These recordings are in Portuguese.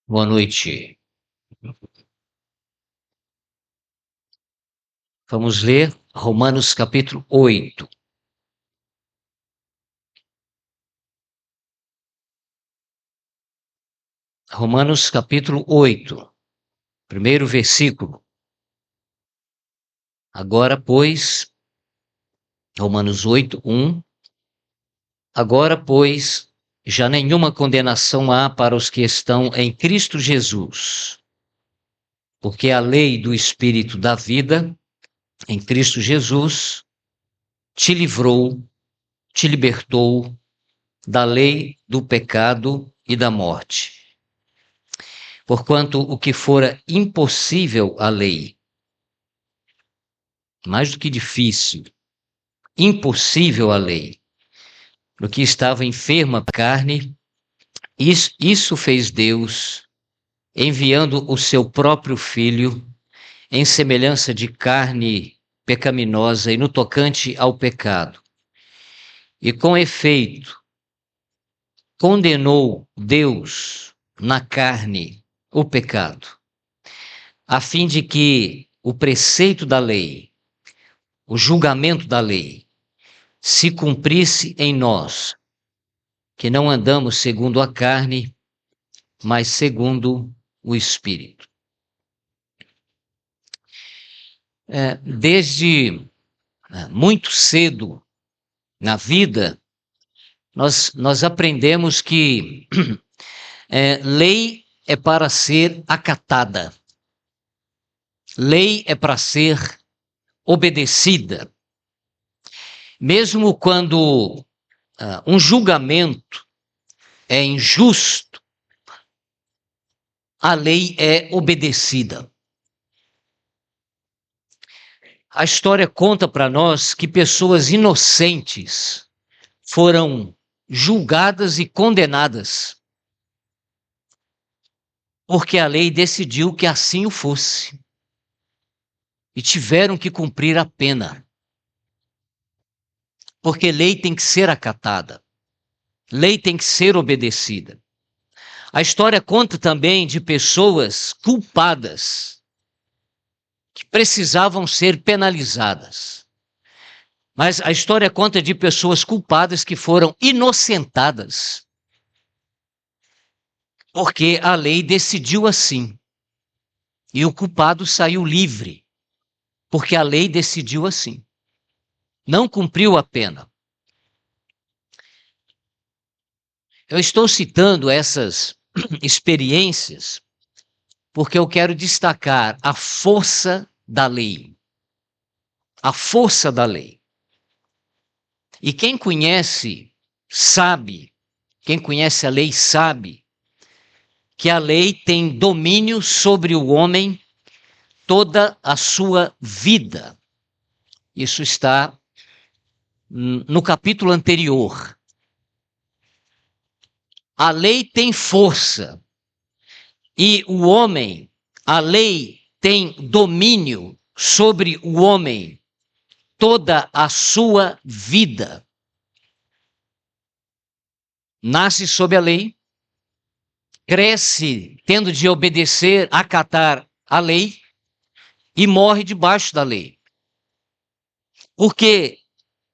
Boa noite. Vamos ler Romanos capítulo 8. Romanos capítulo 8, primeiro versículo. Agora, pois, Romanos 8, 1. Agora, pois, já nenhuma condenação há para os que estão em Cristo Jesus, porque a lei do Espírito da vida, em Cristo Jesus, te livrou, te libertou da lei do pecado e da morte. Porquanto o que fora impossível à lei, mais do que difícil, impossível à lei, no que estava enferma a carne, isso fez Deus, enviando o seu próprio Filho, em semelhança de carne pecaminosa e no tocante ao pecado. E com efeito, condenou Deus na carne o pecado, a fim de que o preceito da lei, o julgamento da lei, se cumprisse em nós, que não andamos segundo a carne, mas segundo o Espírito. Desde muito cedo na vida, nós aprendemos que lei é para ser acatada, lei é para ser obedecida. Mesmo quando um julgamento é injusto, a lei é obedecida. A história conta para nós que pessoas inocentes foram julgadas e condenadas, porque a lei decidiu que assim o fosse, e tiveram que cumprir a pena. Porque lei tem que ser acatada, lei tem que ser obedecida. A história conta também de pessoas culpadas, que precisavam ser penalizadas. Mas a história conta de pessoas culpadas que foram inocentadas, porque a lei decidiu assim. E o culpado saiu livre, porque a lei decidiu assim. Não cumpriu a pena. Eu estou citando essas experiências porque eu quero destacar a força da lei. A força da lei. E quem conhece, sabe, quem conhece a lei sabe que a lei tem domínio sobre o homem toda a sua vida. Isso está no capítulo anterior. A lei tem força e o homem, a lei tem domínio sobre o homem toda a sua vida. Nasce sob a lei, cresce tendo de obedecer, acatar a lei e morre debaixo da lei. Porque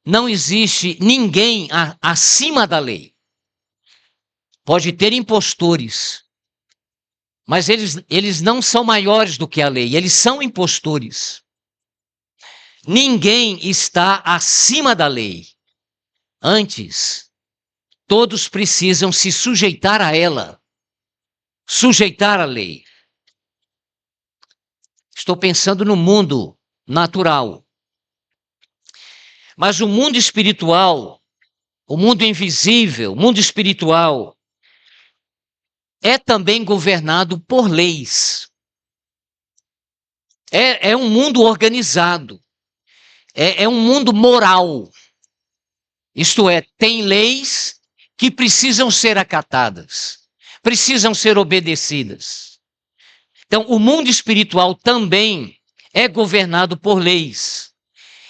não existe ninguém acima da lei. Pode ter impostores, mas eles não são maiores do que a lei, eles são impostores. Ninguém está acima da lei. Antes, todos precisam se sujeitar a ela, sujeitar a lei. Estou pensando no mundo natural. Mas o mundo espiritual, o mundo invisível, o mundo espiritual, é também governado por leis. É um mundo organizado. É um mundo moral. Isto é, tem leis que precisam ser acatadas, precisam ser obedecidas. Então, o mundo espiritual também é governado por leis.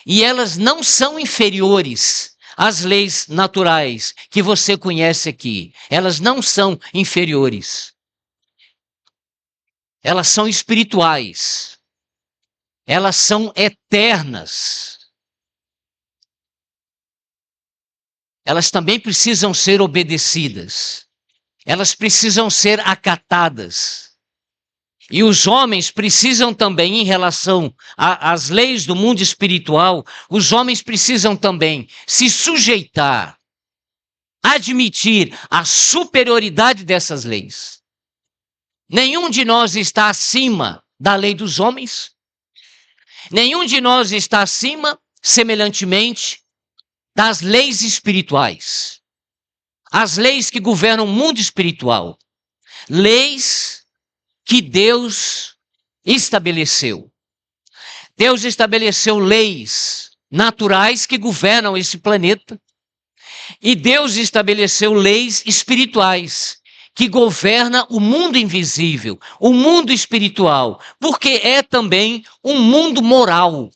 E elas não são inferiores às leis naturais que você conhece aqui. Elas não são inferiores. elas são espirituais, elas são eternas. Elas também precisam ser obedecidas, elas precisam ser acatadas. E os homens precisam também, em relação às leis do mundo espiritual, os homens precisam também se sujeitar, admitir a superioridade dessas leis. Nenhum de nós está acima da lei dos homens, nenhum de nós está acima, semelhantemente, das leis espirituais, as leis que governam o mundo espiritual, leis que Deus estabeleceu. Deus estabeleceu leis naturais que governam esse planeta, e Deus estabeleceu leis espirituais que governam o mundo invisível, o mundo espiritual, porque é também um mundo moral.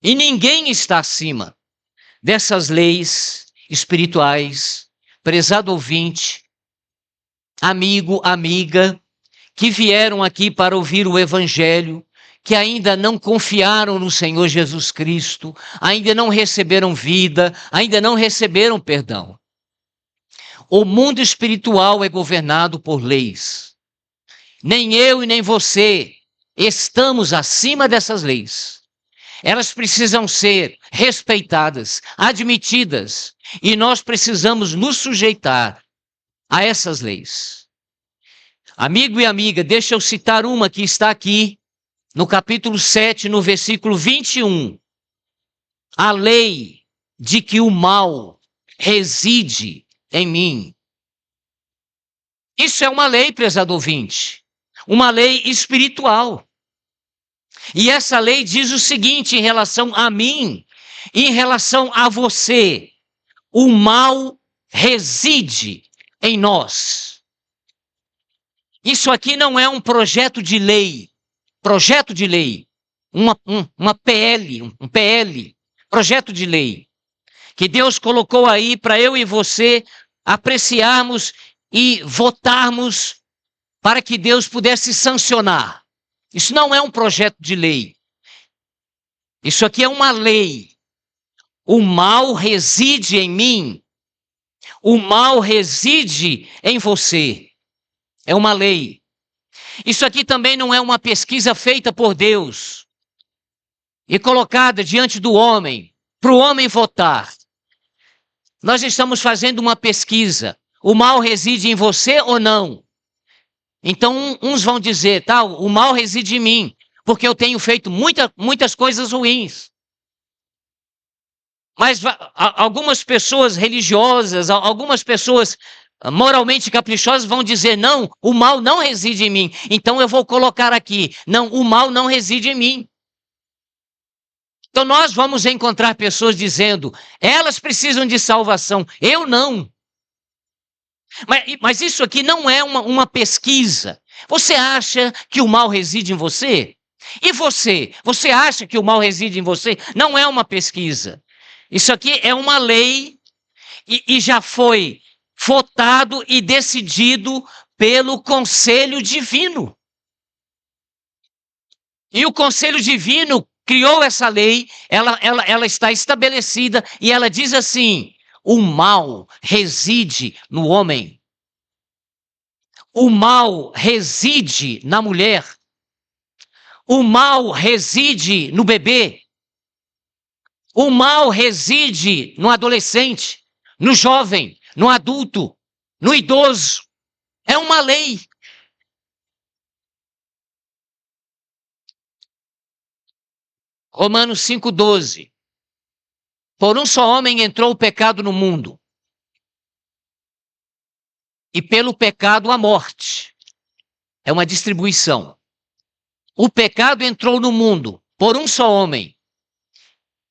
E ninguém está acima dessas leis espirituais. Prezado ouvinte, amigo, amiga, que vieram aqui para ouvir o Evangelho, que ainda não confiaram no Senhor Jesus Cristo, ainda não receberam vida, ainda não receberam perdão. O mundo espiritual é governado por leis. Nem eu e nem você estamos acima dessas leis. Elas precisam ser respeitadas, admitidas, e nós precisamos nos sujeitar a essas leis. Amigo e amiga, deixa eu citar uma que está aqui no capítulo 7, no versículo 21. A lei de que o mal reside em mim. Isso é uma lei, prezado ouvinte, uma lei espiritual. E essa lei diz o seguinte em relação a mim, e em relação a você: o mal reside em nós. Isso aqui não é um projeto de lei, uma PL, um PL, projeto de lei, que Deus colocou aí para eu e você apreciarmos e votarmos para que Deus pudesse sancionar. Isso não é um projeto de lei. Isso aqui é uma lei. O mal reside em mim. O mal reside em você. É uma lei. Isso aqui também não é uma pesquisa feita por Deus e colocada diante do homem, para o homem votar. Nós estamos fazendo uma pesquisa. O mal reside em você ou não? Então, uns vão dizer, tá, o mal reside em mim, porque eu tenho feito muitas coisas ruins. Mas algumas pessoas religiosas, algumas pessoas moralmente caprichosas vão dizer, não, o mal não reside em mim. Então eu vou colocar aqui, não, o mal não reside em mim. Então nós vamos encontrar pessoas dizendo, elas precisam de salvação, eu não. Mas isso aqui não é uma pesquisa. Você acha que o mal reside em você? E você? Você acha que o mal reside em você? Não é uma pesquisa. Isso aqui é uma lei e já foi votado e decidido pelo Conselho Divino. E o Conselho Divino criou essa lei, ela está estabelecida e ela diz assim: o mal reside no homem. O mal reside na mulher. O mal reside no bebê. O mal reside no adolescente, no jovem, no adulto, no idoso. É uma lei. Romanos 5,12. Por um só homem entrou o pecado no mundo, e pelo pecado a morte. É uma distribuição. O pecado entrou no mundo por um só homem,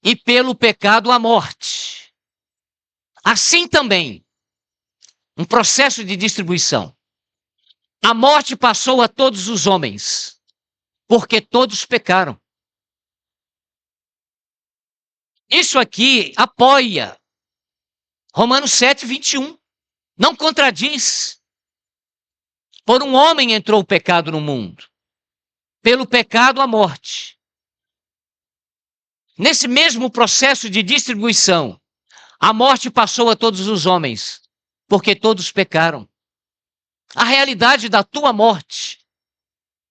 e pelo pecado a morte. Assim também, um processo de distribuição. A morte passou a todos os homens, porque todos pecaram. Isso aqui apoia Romanos 7, 21. Não contradiz. Por um homem entrou o pecado no mundo. Pelo pecado, a morte. Nesse mesmo processo de distribuição, a morte passou a todos os homens, porque todos pecaram. A realidade da tua morte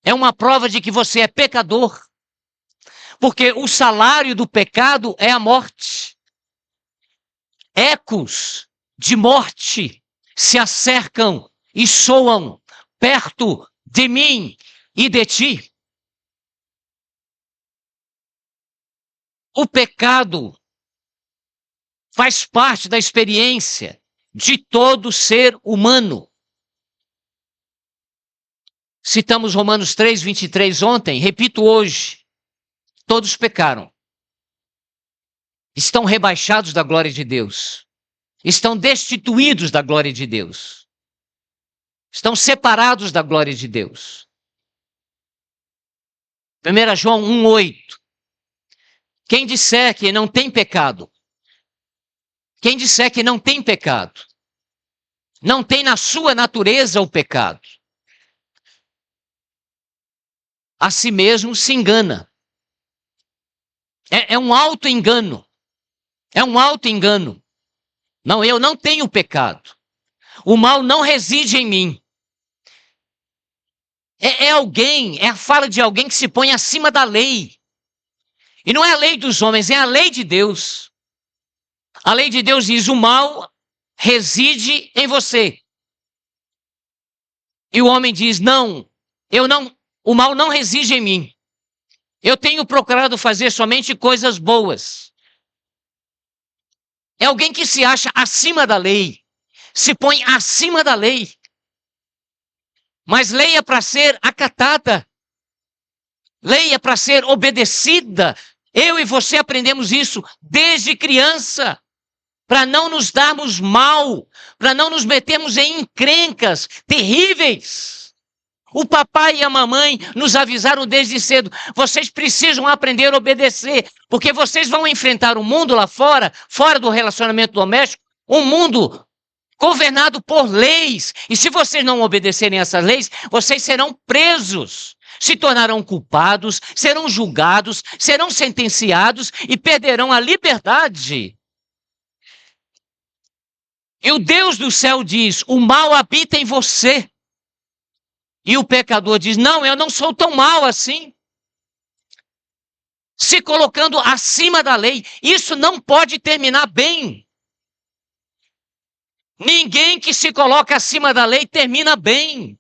é uma prova de que você é pecador, porque o salário do pecado é a morte. Ecos de morte se acercam e soam perto de mim e de ti. O pecado faz parte da experiência de todo ser humano. Citamos Romanos 3:23 ontem, repito hoje. Todos pecaram. Estão rebaixados da glória de Deus. Estão destituídos da glória de Deus. Estão separados da glória de Deus. 1 João 1:8. Quem disser que não tem pecado, quem disser que não tem pecado, não tem na sua natureza o pecado, a si mesmo se engana. É um auto-engano. É um auto-engano. Não, eu não tenho pecado. O mal não reside em mim. É a fala de alguém que se põe acima da lei. E não é a lei dos homens, é a lei de Deus. A lei de Deus diz: o mal reside em você. E o homem diz: não, o mal não reside em mim. Eu tenho procurado fazer somente coisas boas. É alguém que se acha acima da lei, se põe acima da lei. Mas lei é para ser acatada. Lei é para ser obedecida. Eu e você aprendemos isso desde criança, para não nos darmos mal, para não nos metermos em encrencas terríveis. O papai e a mamãe nos avisaram desde cedo: vocês precisam aprender a obedecer, porque vocês vão enfrentar um mundo lá fora, fora do relacionamento doméstico, um mundo governado por leis. E se vocês não obedecerem essas leis, vocês serão presos, se tornarão culpados, serão julgados, serão sentenciados e perderão a liberdade. E o Deus do céu diz: o mal habita em você. E o pecador diz: não, eu não sou tão mal assim. Se colocando acima da lei. Isso não pode terminar bem. Ninguém que se coloca acima da lei termina bem.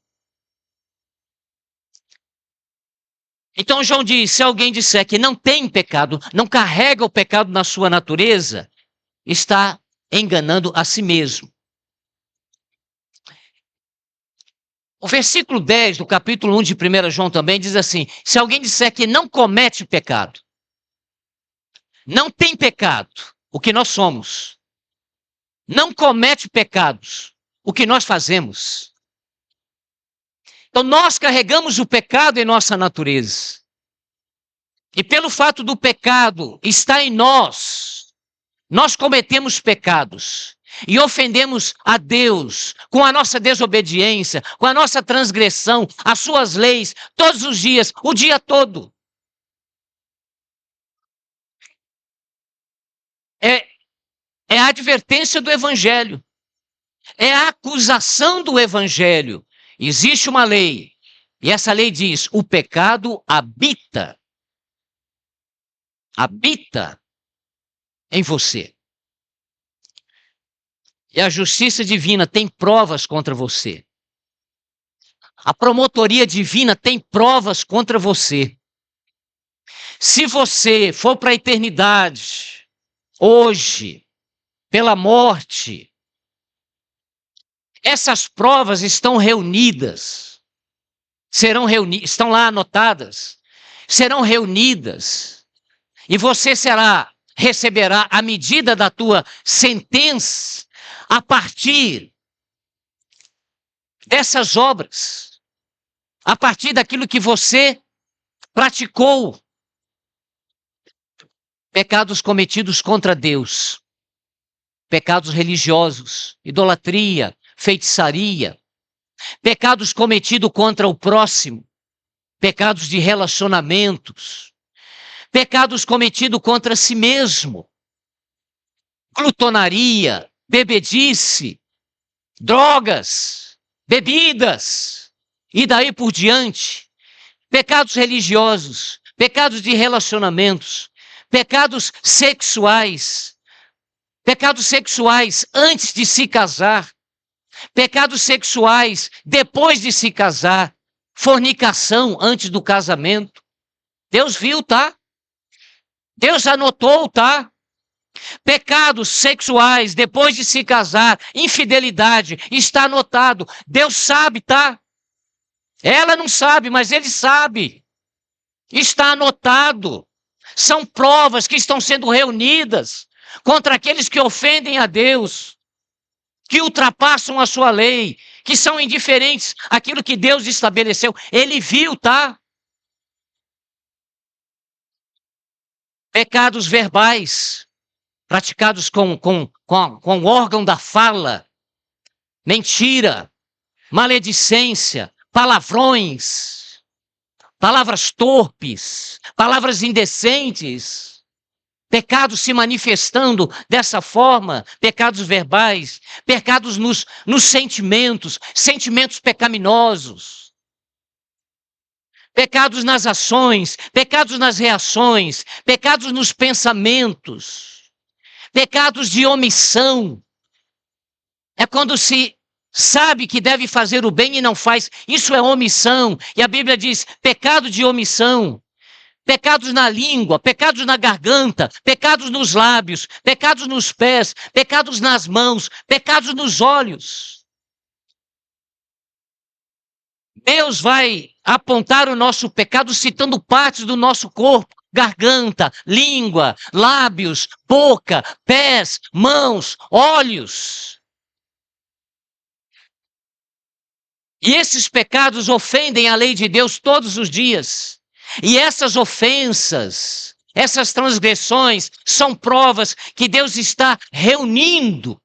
Então João diz: se alguém disser que não tem pecado, não carrega o pecado na sua natureza, está enganando a si mesmo. O versículo 10 do capítulo 1 de 1 João também diz assim: se alguém disser que não comete pecado, não tem pecado, o que nós somos, não comete pecados, o que nós fazemos. Então nós carregamos o pecado em nossa natureza. E pelo fato do pecado estar em nós, nós cometemos pecados e ofendemos a Deus com a nossa desobediência, com a nossa transgressão, as suas leis, todos os dias, o dia todo. É a advertência do Evangelho. É a acusação do Evangelho. Existe uma lei, e essa lei diz: o pecado habita em você. E a justiça divina tem provas contra você. A promotoria divina tem provas contra você. Se você for para a eternidade, hoje, pela morte, essas provas estão reunidas, estão lá anotadas, serão reunidas, e você receberá a medida da tua sentença a partir dessas obras, a partir daquilo que você praticou. Pecados cometidos contra Deus, pecados religiosos, idolatria, feitiçaria, pecados cometidos contra o próximo, pecados de relacionamentos, pecados cometidos contra si mesmo, glutonaria, bebedice, drogas, bebidas, e daí por diante, pecados religiosos, pecados de relacionamentos, pecados sexuais antes de se casar, pecados sexuais depois de se casar, fornicação antes do casamento. Deus viu, tá? Deus anotou, tá? Pecados sexuais depois de se casar, infidelidade, está anotado. Deus sabe, tá? Ela não sabe, mas ele sabe. Está anotado. São provas que estão sendo reunidas contra aqueles que ofendem a Deus, que ultrapassam a sua lei, que são indiferentes àquilo que Deus estabeleceu. Ele viu, tá? Pecados verbais, praticados com o órgão da fala, mentira, maledicência, palavrões, palavras torpes, palavras indecentes, pecados se manifestando dessa forma, pecados verbais, pecados nos sentimentos, sentimentos pecaminosos, pecados nas ações, pecados nas reações, pecados nos pensamentos, pecados de omissão. É quando se sabe que deve fazer o bem e não faz. Isso é omissão. E a Bíblia diz pecado de omissão. Pecados na língua, pecados na garganta, pecados nos lábios, pecados nos pés, pecados nas mãos, pecados nos olhos. Deus vai apontar o nosso pecado citando partes do nosso corpo: garganta, língua, lábios, boca, pés, mãos, olhos. E esses pecados ofendem a lei de Deus todos os dias. E essas ofensas, essas transgressões, são provas que Deus está reunindo.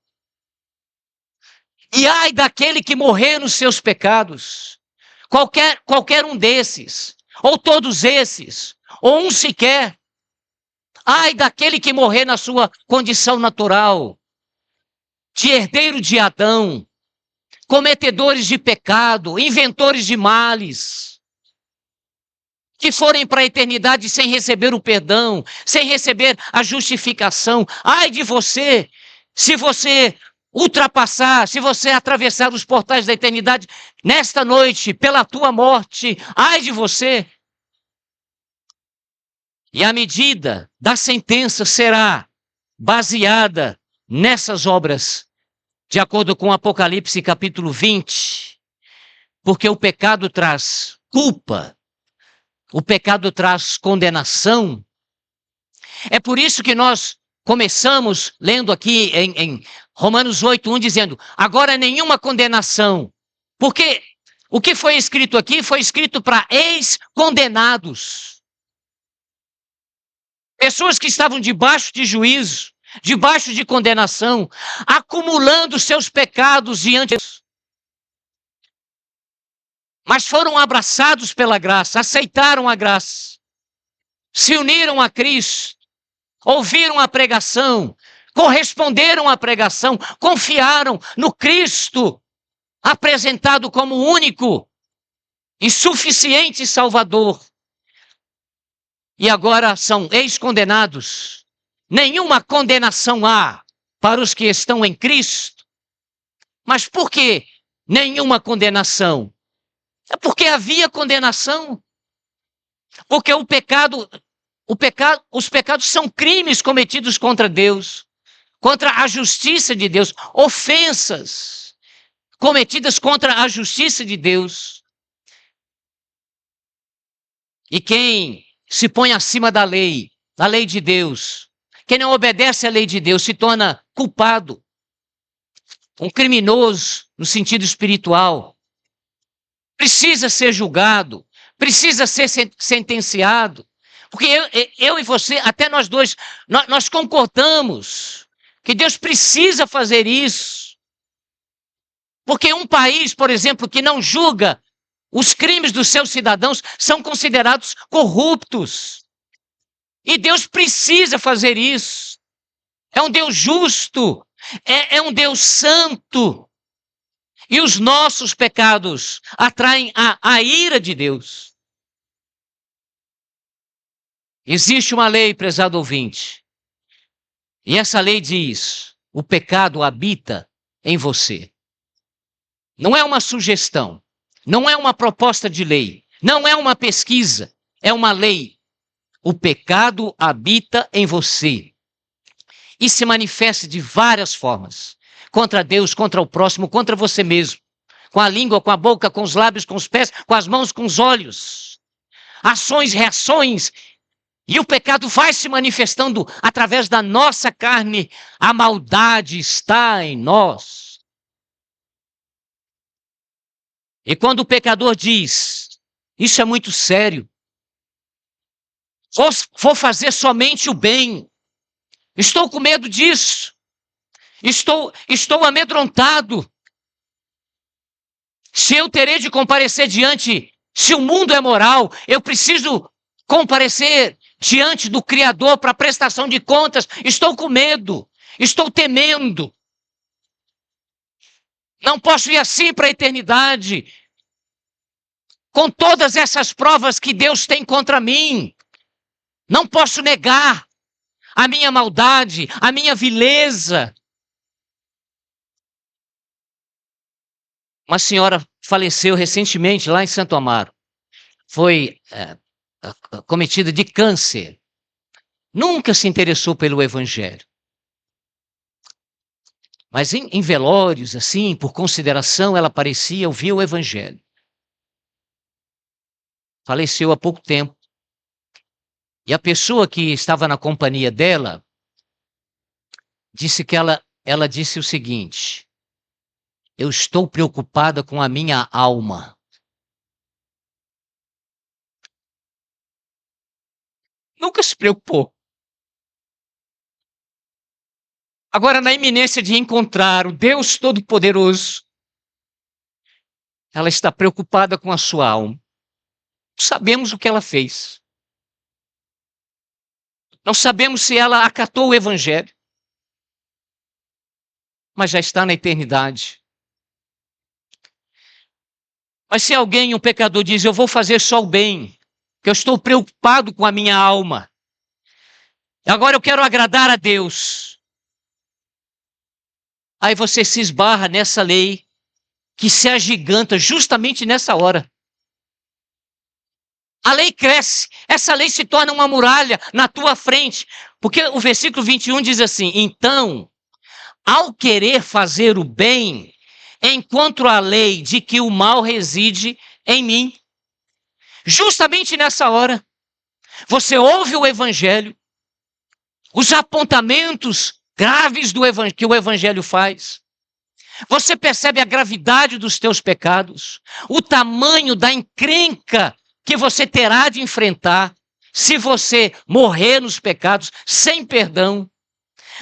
E ai daquele que morrer nos seus pecados. Qualquer um desses, ou todos esses, ou um sequer. Ai daquele que morrer na sua condição natural, de herdeiro de Adão, cometedores de pecado, inventores de males, que forem para a eternidade sem receber o perdão, sem receber a justificação. Ai de você, se você ultrapassar, se você atravessar os portais da eternidade nesta noite, pela tua morte, ai de você. E a medida da sentença será baseada nessas obras, de acordo com Apocalipse capítulo 20, porque o pecado traz culpa, o pecado traz condenação. É por isso que nós começamos lendo aqui em Romanos 8:1, dizendo: agora nenhuma condenação. Porque o que foi escrito aqui foi escrito para ex-condenados. Pessoas que estavam debaixo de juízo, debaixo de condenação, acumulando seus pecados diante de Deus. Mas foram abraçados pela graça, aceitaram a graça, se uniram a Cristo, ouviram a pregação, corresponderam à pregação, confiaram no Cristo, apresentado como único e suficiente Salvador. E agora são ex-condenados. Nenhuma condenação há para os que estão em Cristo. Mas por que nenhuma condenação? É porque havia condenação. Porque os pecados são crimes cometidos contra Deus, contra a justiça de Deus, ofensas cometidas contra a justiça de Deus. E quem se põe acima da lei de Deus, quem não obedece à lei de Deus, se torna culpado, um criminoso no sentido espiritual. Precisa ser julgado, precisa ser sentenciado. Porque eu e você, até nós dois, nós concordamos que Deus precisa fazer isso. Porque um país, por exemplo, que não julga os crimes dos seus cidadãos são considerados corruptos. E Deus precisa fazer isso. É um Deus justo, é um Deus santo. E os nossos pecados atraem a ira de Deus. Existe uma lei, prezado ouvinte, e essa lei diz: o pecado habita em você. Não é uma sugestão, não é uma proposta de lei, não é uma pesquisa, é uma lei. O pecado habita em você e se manifesta de várias formas. Contra Deus, contra o próximo, contra você mesmo. Com a língua, com a boca, com os lábios, com os pés, com as mãos, com os olhos. Ações, reações. E o pecado vai se manifestando através da nossa carne. A maldade está em nós. E quando o pecador diz, isso é muito sério, vou fazer somente o bem, estou com medo disso, estou amedrontado, se eu terei de comparecer diante, se o mundo é moral, eu preciso comparecer diante do Criador para prestação de contas, estou com medo, estou temendo, não posso ir assim para a eternidade, com todas essas provas que Deus tem contra mim, não posso negar a minha maldade, a minha vileza. Uma senhora faleceu recentemente lá em Santo Amaro. Foi cometida de câncer. Nunca se interessou pelo Evangelho. Mas em velórios, assim, por consideração, ela parecia ouvir o Evangelho. Faleceu há pouco tempo. E a pessoa que estava na companhia dela disse que ela disse o seguinte: eu estou preocupada com a minha alma. Nunca se preocupou. Agora, na iminência de encontrar o Deus Todo-Poderoso, ela está preocupada com a sua alma. Não sabemos o que ela fez. Não sabemos se ela acatou o Evangelho. Mas já está na eternidade. Mas se alguém, um pecador, diz, eu vou fazer só o bem, que eu estou preocupado com a minha alma, agora eu quero agradar a Deus. Aí você se esbarra nessa lei que se agiganta justamente nessa hora. A lei cresce, essa lei se torna uma muralha na tua frente, porque o versículo 21 diz assim, então, ao querer fazer o bem, encontro a lei de que o mal reside em mim. Justamente nessa hora, você ouve o Evangelho, os apontamentos graves que o Evangelho faz. Você percebe a gravidade dos teus pecados, o tamanho da encrenca que você terá de enfrentar se você morrer nos pecados sem perdão.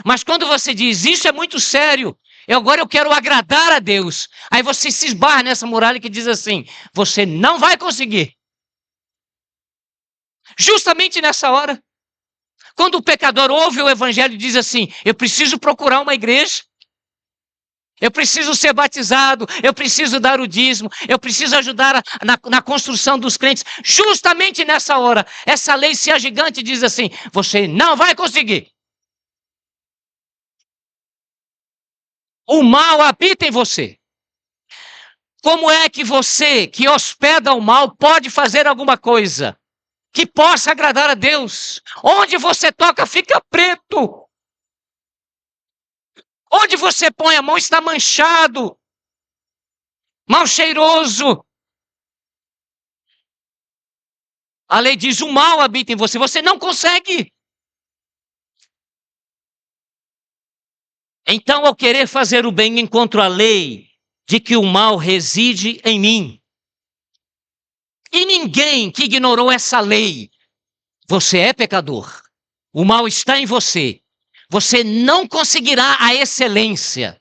Mas quando você diz, isso é muito sério, agora eu quero agradar a Deus, aí você se esbarra nessa muralha que diz assim, você não vai conseguir. Justamente nessa hora, quando o pecador ouve o Evangelho e diz assim, eu preciso procurar uma igreja, eu preciso ser batizado, eu preciso dar o dízimo, eu preciso ajudar na construção dos crentes. Justamente nessa hora, essa lei se agigante e diz assim, você não vai conseguir. O mal habita em você. Como é que você, que hospeda o mal, pode fazer alguma coisa que possa agradar a Deus? Onde você toca, fica preto. Onde você põe a mão está manchado, mal cheiroso. A lei diz, o mal habita em você, você não consegue. Então, ao querer fazer o bem, encontro a lei de que o mal reside em mim. E ninguém que ignorou essa lei, você é pecador, o mal está em você. Você não conseguirá a excelência.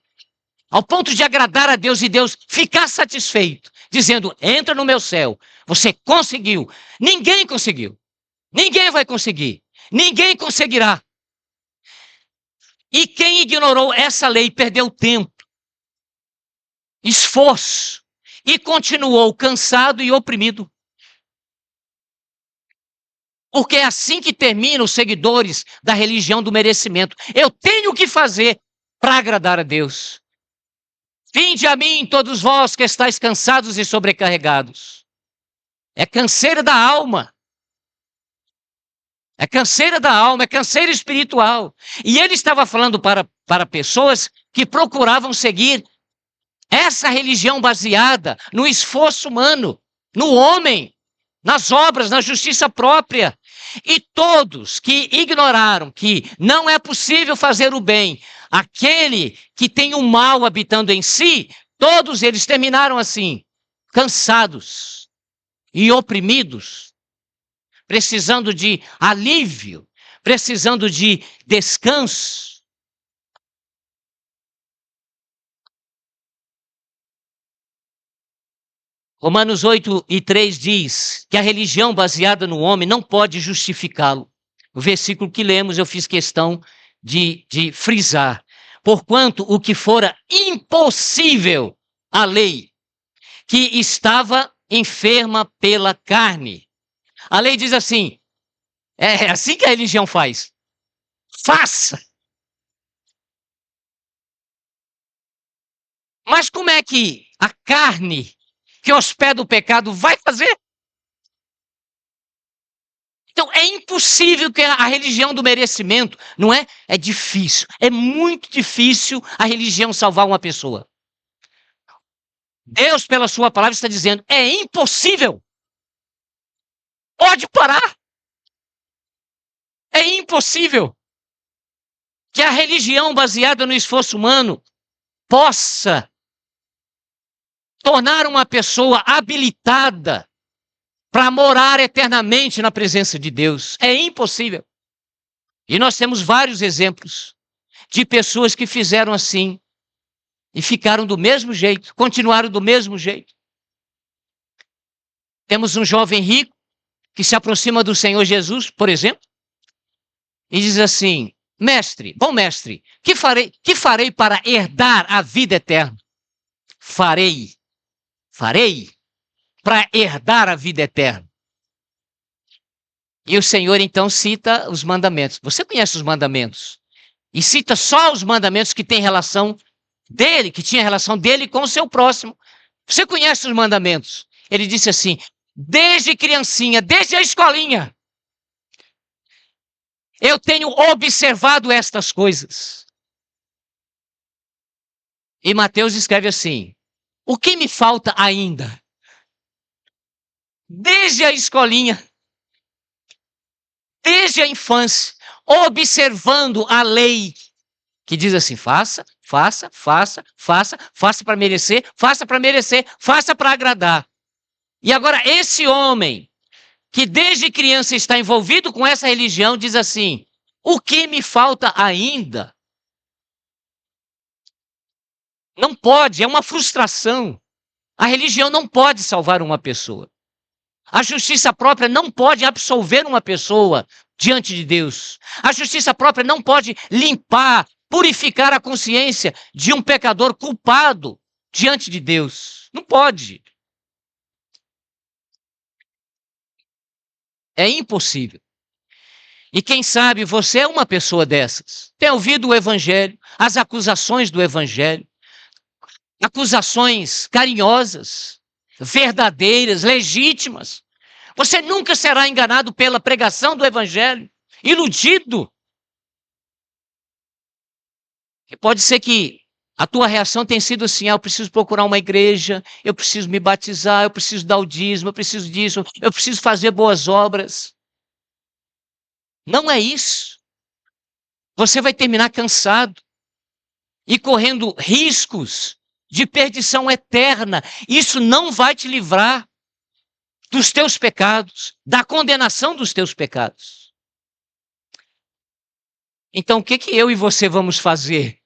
ao ponto de agradar a Deus e Deus ficar satisfeito, dizendo: entra no meu céu. Você conseguiu. Ninguém conseguiu. Ninguém vai conseguir. Ninguém conseguirá. E quem ignorou essa lei perdeu tempo, esforço e continuou cansado e oprimido. Porque é assim que terminam os seguidores da religião do merecimento. Eu tenho que fazer para agradar a Deus. Vinde a mim, todos vós que estáis cansados e sobrecarregados. É canseira da alma. É canseira da alma, é canseira espiritual. E ele estava falando para pessoas que procuravam seguir essa religião baseada no esforço humano, no homem, nas obras, na justiça própria. E todos que ignoraram que não é possível fazer o bem, aquele que tem o mal habitando em si, todos eles terminaram assim, cansados e oprimidos, precisando de alívio, precisando de descanso. Romanos 8:3 diz que a religião baseada no homem não pode justificá-lo. O versículo que lemos eu fiz questão de frisar. Porquanto o que fora impossível à lei, que estava enferma pela carne. A lei diz assim, é assim que a religião faz. Faça! Mas como é que a carne que hospeda o pecado vai fazer? Então é impossível que a religião do merecimento, não é? É difícil, é muito difícil a religião salvar uma pessoa. Deus, pela sua palavra, está dizendo, é impossível. Pode parar. É impossível que a religião baseada no esforço humano possa tornar uma pessoa habilitada para morar eternamente na presença de Deus. É impossível. E nós temos vários exemplos de pessoas que fizeram assim e ficaram do mesmo jeito, continuaram do mesmo jeito. Temos um jovem rico que se aproxima do Senhor Jesus, por exemplo, e diz assim: mestre, bom mestre, que farei para herdar a vida eterna? Farei para herdar a vida eterna. E o Senhor então cita os mandamentos. Você conhece os mandamentos? E cita só os mandamentos que têm relação dele, que tinha relação dele com o seu próximo. Você conhece os mandamentos? Ele disse assim, desde criancinha, desde a escolinha, eu tenho observado estas coisas. E Mateus escreve assim, o que me falta ainda? Desde a escolinha, desde a infância, observando a lei, que diz assim, faça para merecer, faça para agradar. E agora esse homem, que desde criança está envolvido com essa religião, diz assim, o que me falta ainda? Não pode, é uma frustração. A religião não pode salvar uma pessoa. A justiça própria não pode absolver uma pessoa diante de Deus. A justiça própria não pode limpar, purificar a consciência de um pecador culpado diante de Deus. Não pode. É impossível. E quem sabe você é uma pessoa dessas. Tem ouvido o evangelho, as acusações do evangelho, acusações carinhosas, verdadeiras, legítimas. Você nunca será enganado pela pregação do evangelho, iludido. E pode ser que a tua reação tenha sido assim, eu preciso procurar uma igreja, eu preciso me batizar, eu preciso dar o dízimo, eu preciso disso, eu preciso fazer boas obras. Não é isso. Você vai terminar cansado e correndo riscos de perdição eterna. Isso não vai te livrar dos teus pecados, da condenação dos teus pecados. Então, o que eu e você vamos fazer?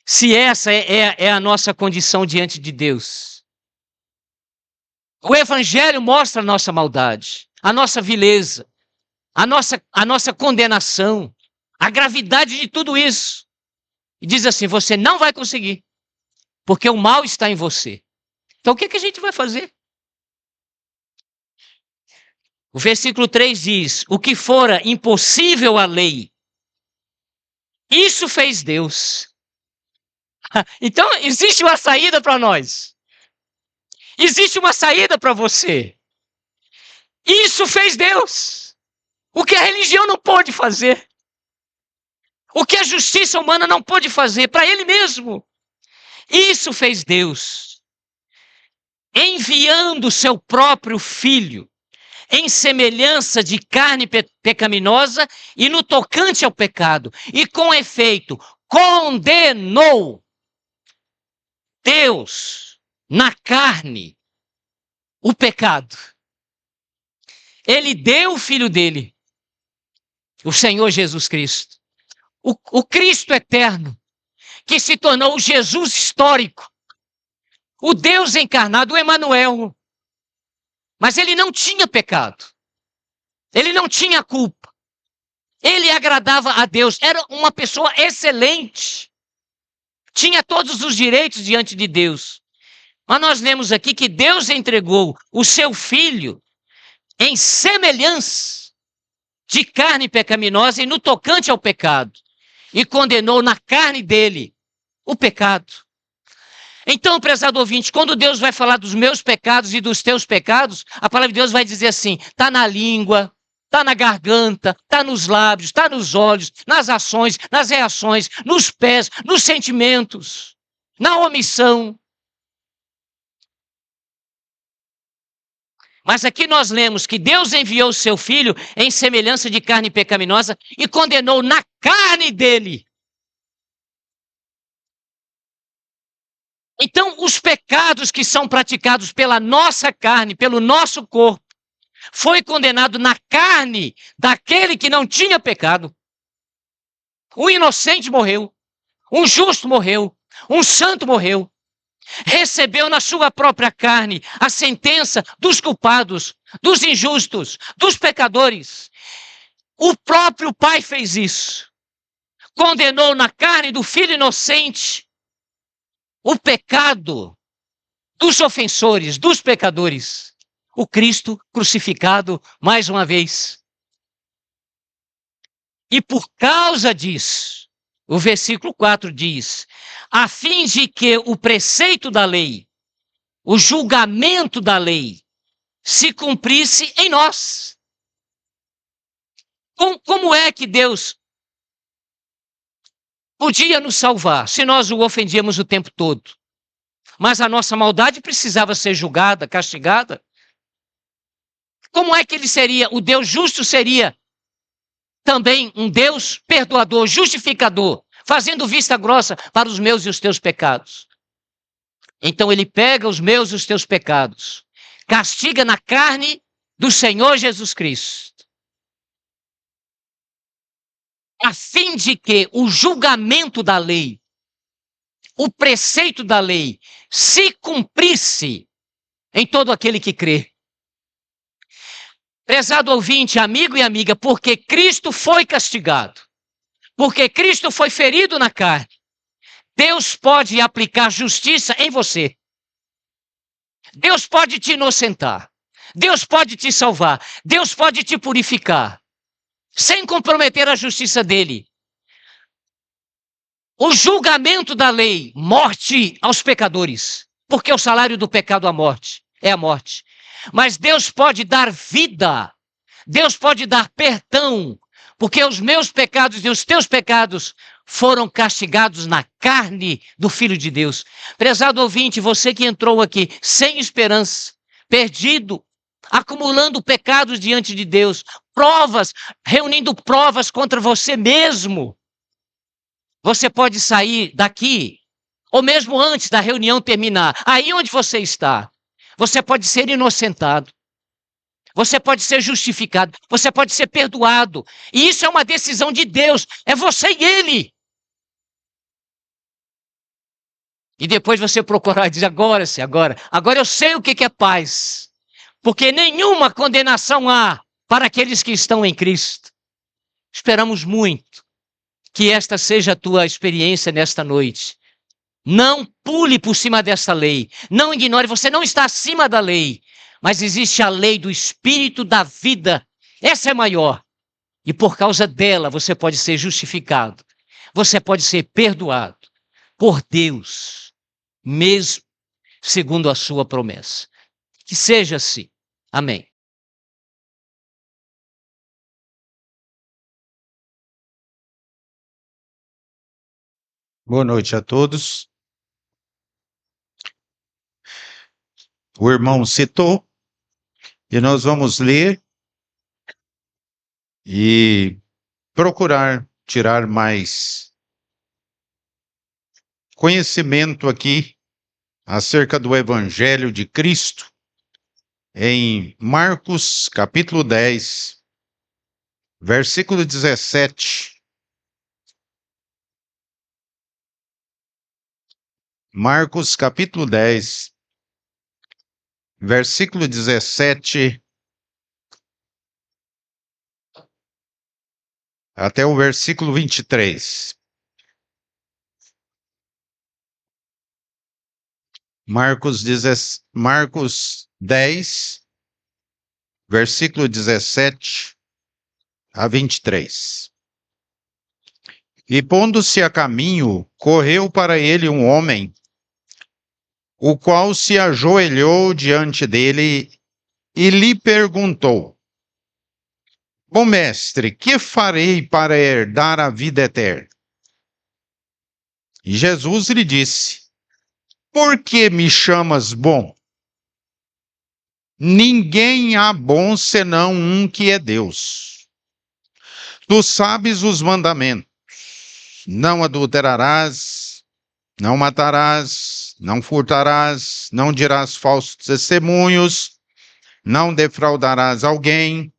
Se essa é a nossa condição diante de Deus. O Evangelho mostra a nossa maldade, a nossa vileza, a nossa condenação, a gravidade de tudo isso. E diz assim: você não vai conseguir, porque o mal está em você. Então o que a gente vai fazer? O versículo 3 diz: o que fora impossível à lei, isso fez Deus. Então existe uma saída para nós. Existe uma saída para você. Isso fez Deus. O que a religião não pôde fazer. O que a justiça humana não pôde fazer para ele mesmo. Isso fez Deus. Enviando seu próprio filho em semelhança de carne pecaminosa e no tocante ao pecado. E com efeito, condenou Deus na carne o pecado. Ele deu o filho dele, o Senhor Jesus Cristo. O Cristo eterno, que se tornou o Jesus histórico. O Deus encarnado, o Emanuel. Mas ele não tinha pecado. Ele não tinha culpa. Ele agradava a Deus. Era uma pessoa excelente. Tinha todos os direitos diante de Deus. Mas nós lemos aqui que Deus entregou o seu filho em semelhança de carne pecaminosa e no tocante ao pecado. E condenou na carne dele o pecado. Então, prezado ouvinte, quando Deus vai falar dos meus pecados e dos teus pecados, a palavra de Deus vai dizer assim: está na língua, está na garganta, está nos lábios, está nos olhos, nas ações, nas reações, nos pés, nos sentimentos, na omissão. Mas aqui nós lemos que Deus enviou o seu filho em semelhança de carne pecaminosa e condenou na carne dele. Então, os pecados que são praticados pela nossa carne, pelo nosso corpo, foi condenado na carne daquele que não tinha pecado. Um inocente morreu, um justo morreu, um santo morreu. Recebeu na sua própria carne a sentença dos culpados, dos injustos, dos pecadores. O próprio Pai fez isso. Condenou na carne do Filho inocente o pecado dos ofensores, dos pecadores. O Cristo crucificado mais uma vez. E por causa disso, o versículo 4 diz: a fim de que o preceito da lei, o julgamento da lei, se cumprisse em nós. Como é que Deus podia nos salvar se nós o ofendíamos o tempo todo? Mas a nossa maldade precisava ser julgada, castigada. Como é que ele seria, o Deus justo seria também um Deus perdoador, justificador, fazendo vista grossa para os meus e os teus pecados? Então ele pega os meus e os teus pecados, castiga na carne do Senhor Jesus Cristo, a fim de que o julgamento da lei, o preceito da lei, se cumprisse em todo aquele que crê. Prezado ouvinte, amigo e amiga, porque Cristo foi castigado, porque Cristo foi ferido na carne, Deus pode aplicar justiça em você. Deus pode te inocentar. Deus pode te salvar. Deus pode te purificar, sem comprometer a justiça dele. O julgamento da lei, morte aos pecadores, porque o salário do pecado é a morte. Mas Deus pode dar vida, Deus pode dar perdão, porque os meus pecados e os teus pecados foram castigados na carne do Filho de Deus. Prezado ouvinte, você que entrou aqui sem esperança, perdido, acumulando pecados diante de Deus, provas, reunindo provas contra você mesmo. Você pode sair daqui, ou mesmo antes da reunião terminar, aí onde você está, você pode ser inocentado, você pode ser justificado, você pode ser perdoado. E isso é uma decisão de Deus, é você e Ele. E depois você procurar e dizer, agora eu sei o que é paz. Porque nenhuma condenação há para aqueles que estão em Cristo. Esperamos muito que esta seja a tua experiência nesta noite. Não pule por cima dessa lei. Não ignore, você não está acima da lei. Mas existe a lei do Espírito da vida. Essa é maior. E por causa dela você pode ser justificado. Você pode ser perdoado por Deus, mesmo segundo a sua promessa. Que seja assim. Amém. Boa noite a todos. O irmão citou e nós vamos ler e procurar tirar mais conhecimento aqui acerca do Evangelho de Cristo em Marcos, capítulo 10, versículo 17. Marcos, capítulo 10, versículo 17 até o versículo 23. Marcos 10, versículo 17 a 23. E pondo-se a caminho, correu para ele um homem, o qual se ajoelhou diante dele e lhe perguntou: Bom mestre, que farei para herdar a vida eterna? E Jesus lhe disse: Por que me chamas bom? Ninguém há bom senão um que é Deus. Tu sabes os mandamentos: não adulterarás, não matarás, não furtarás, não dirás falsos testemunhos, não defraudarás alguém,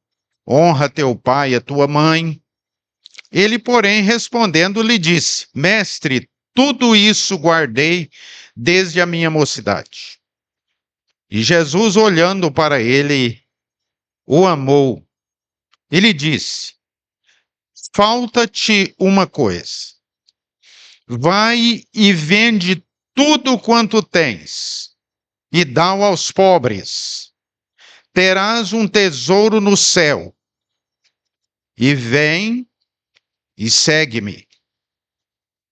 honra teu pai e a tua mãe. Ele, porém, respondendo, lhe disse: Mestre, tudo isso guardei desde a minha mocidade. E Jesus, olhando para ele, o amou. Ele disse: Falta-te uma coisa. Vai e vende tudo quanto tens e dá-o aos pobres. Terás um tesouro no céu. E vem e segue-me.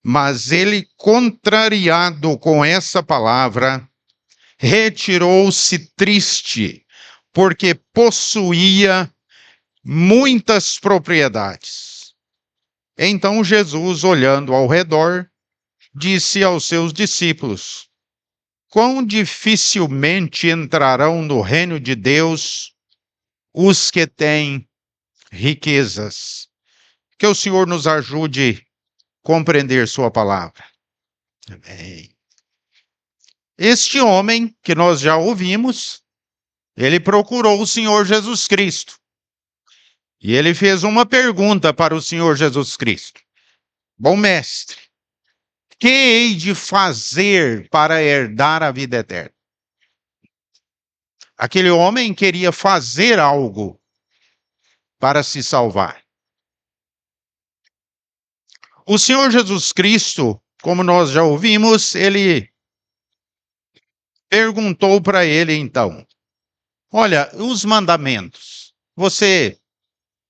Mas ele, contrariado com essa palavra, retirou-se triste, porque possuía muitas propriedades. Então Jesus, olhando ao redor, disse aos seus discípulos: Quão dificilmente entrarão no reino de Deus os que têm riquezas. Que o Senhor nos ajude a compreender sua palavra. Amém. Este homem, que nós já ouvimos, ele procurou o Senhor Jesus Cristo. E ele fez uma pergunta para o Senhor Jesus Cristo: Bom mestre, que hei de fazer para herdar a vida eterna? Aquele homem queria fazer algo para se salvar. O Senhor Jesus Cristo, como nós já ouvimos, ele perguntou para ele então: Olha, os mandamentos, você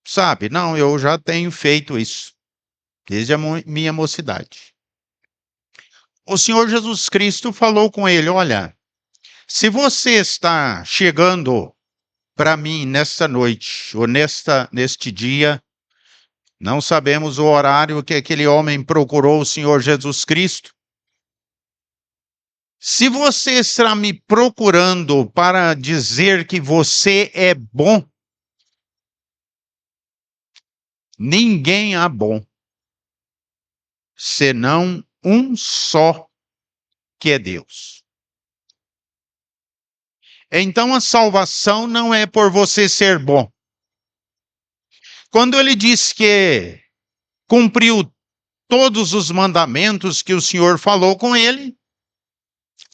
sabe? Não, eu já tenho feito isso desde a minha mocidade. O Senhor Jesus Cristo falou com ele: Olha, se você está chegando para mim nesta noite ou neste dia, não sabemos o horário que aquele homem procurou o Senhor Jesus Cristo. Se você está me procurando para dizer que você é bom, ninguém há bom, senão um só, que é Deus. Então a salvação não é por você ser bom. Quando ele diz que cumpriu todos os mandamentos que o Senhor falou com ele,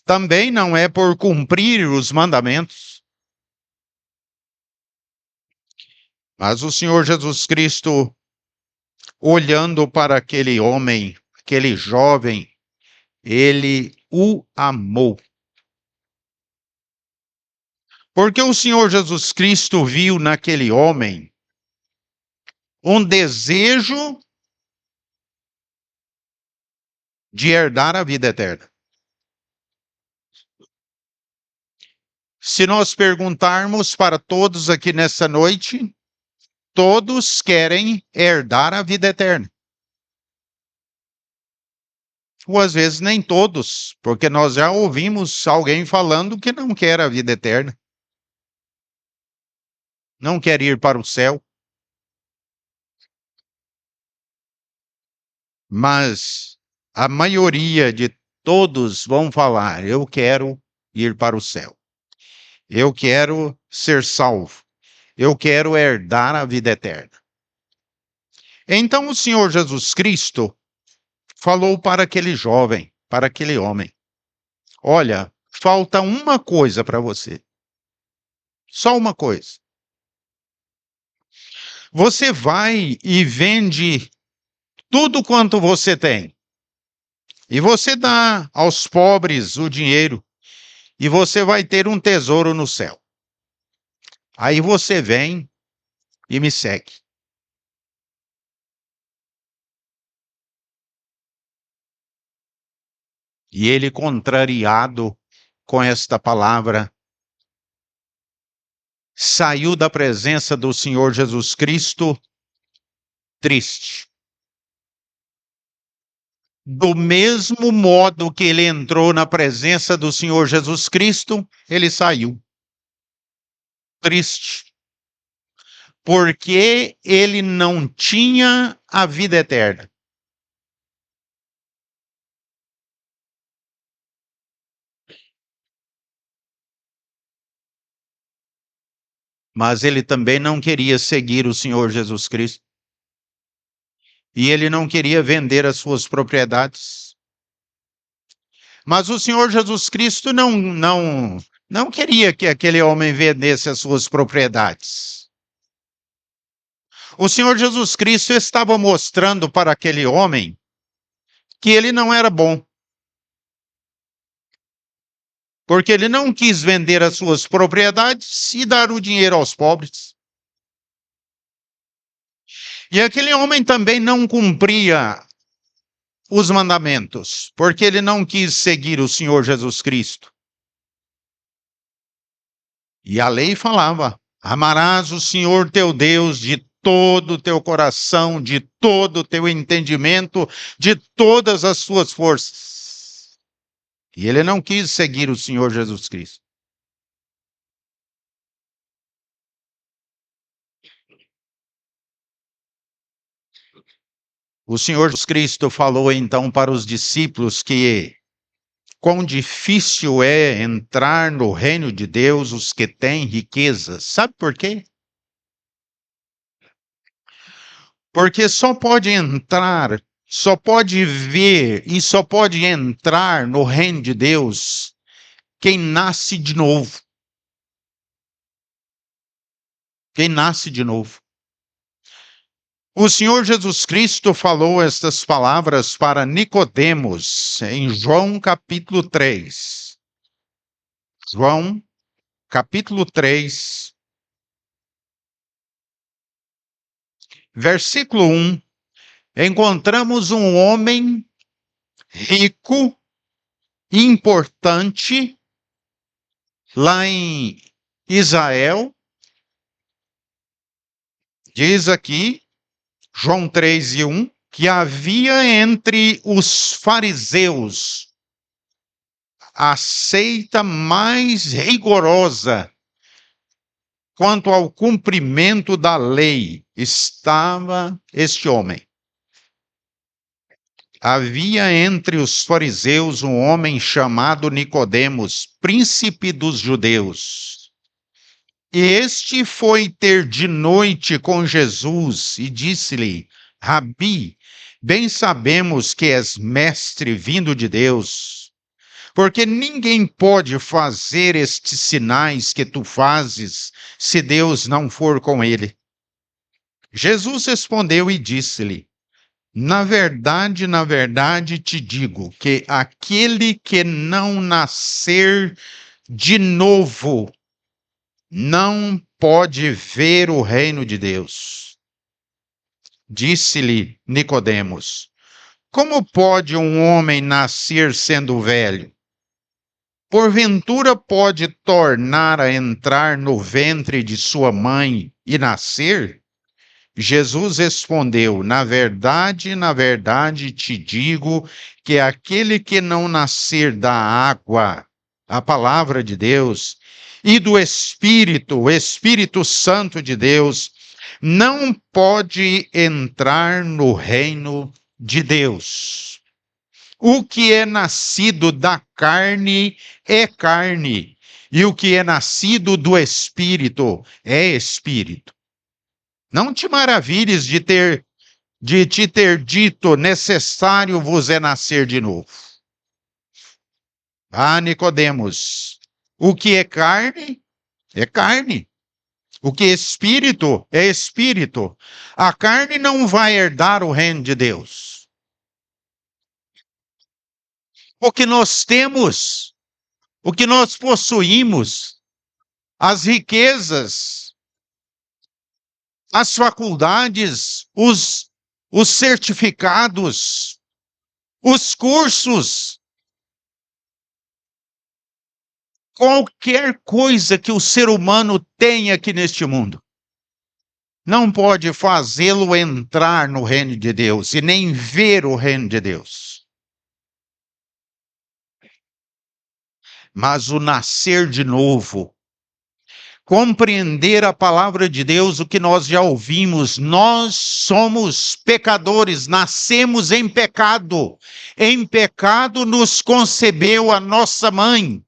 também não é por cumprir os mandamentos. Mas o Senhor Jesus Cristo, olhando para aquele homem, aquele jovem, ele o amou. Porque o Senhor Jesus Cristo viu naquele homem um desejo de herdar a vida eterna. Se nós perguntarmos para todos aqui nessa noite, todos querem herdar a vida eterna. Ou às vezes nem todos, porque nós já ouvimos alguém falando que não quer a vida eterna. Não quer ir para o céu. Mas a maioria de todos vão falar: eu quero ir para o céu. Eu quero ser salvo. Eu quero herdar a vida eterna. Então o Senhor Jesus Cristo falou para aquele jovem, para aquele homem: olha, falta uma coisa para você. Só uma coisa. Você vai e vende tudo quanto você tem. E você dá aos pobres o dinheiro. E você vai ter um tesouro no céu. Aí você vem e me segue. E ele, contrariado com esta palavra, saiu da presença do Senhor Jesus Cristo triste. Do mesmo modo que ele entrou na presença do Senhor Jesus Cristo, ele saiu triste. Porque ele não tinha a vida eterna. Mas ele também não queria seguir o Senhor Jesus Cristo. E ele não queria vender as suas propriedades. Mas o Senhor Jesus Cristo não queria que aquele homem vendesse as suas propriedades. O Senhor Jesus Cristo estava mostrando para aquele homem que ele não era bom. Porque ele não quis vender as suas propriedades e dar o dinheiro aos pobres. E aquele homem também não cumpria os mandamentos, porque ele não quis seguir o Senhor Jesus Cristo. E a lei falava: amarás o Senhor teu Deus de todo o teu coração, de todo o teu entendimento, de todas as suas forças. E ele não quis seguir o Senhor Jesus Cristo. O Senhor Jesus Cristo falou então para os discípulos que quão difícil é entrar no reino de Deus os que têm riquezas. Sabe por quê? Porque só pode entrar, só pode ver e só pode entrar no reino de Deus quem nasce de novo. Quem nasce de novo. O Senhor Jesus Cristo falou estas palavras para Nicodemos em João capítulo 3. João capítulo 3, versículo 1. Encontramos um homem rico, importante, lá em Israel. Diz aqui, João 3:1, que havia entre os fariseus a seita mais rigorosa quanto ao cumprimento da lei estava este homem. Havia entre os fariseus um homem chamado Nicodemos, príncipe dos judeus. Este foi ter de noite com Jesus e disse-lhe: Rabi, bem sabemos que és mestre vindo de Deus, porque ninguém pode fazer estes sinais que tu fazes se Deus não for com ele. Jesus respondeu e disse-lhe: na verdade te digo que aquele que não nascer de novo não pode ver o reino de Deus. Disse-lhe Nicodemos: como pode um homem nascer sendo velho? Porventura pode tornar a entrar no ventre de sua mãe e nascer? Jesus respondeu: na verdade te digo que aquele que não nascer da água, a palavra de Deus, e do Espírito, o Espírito Santo de Deus, não pode entrar no reino de Deus. O que é nascido da carne é carne, e o que é nascido do Espírito é espírito. Não te maravilhes de te ter dito, necessário vos é nascer de novo. Ah, Nicodemos, o que é carne, é carne. O que é espírito, é espírito. A carne não vai herdar o reino de Deus. O que nós temos, o que nós possuímos, as riquezas, as faculdades, os certificados, os cursos, qualquer coisa que o ser humano tenha aqui neste mundo, não pode fazê-lo entrar no reino de Deus e nem ver o reino de Deus. Mas o nascer de novo, compreender a palavra de Deus, o que nós já ouvimos, nós somos pecadores, nascemos em pecado nos concebeu a nossa mãe.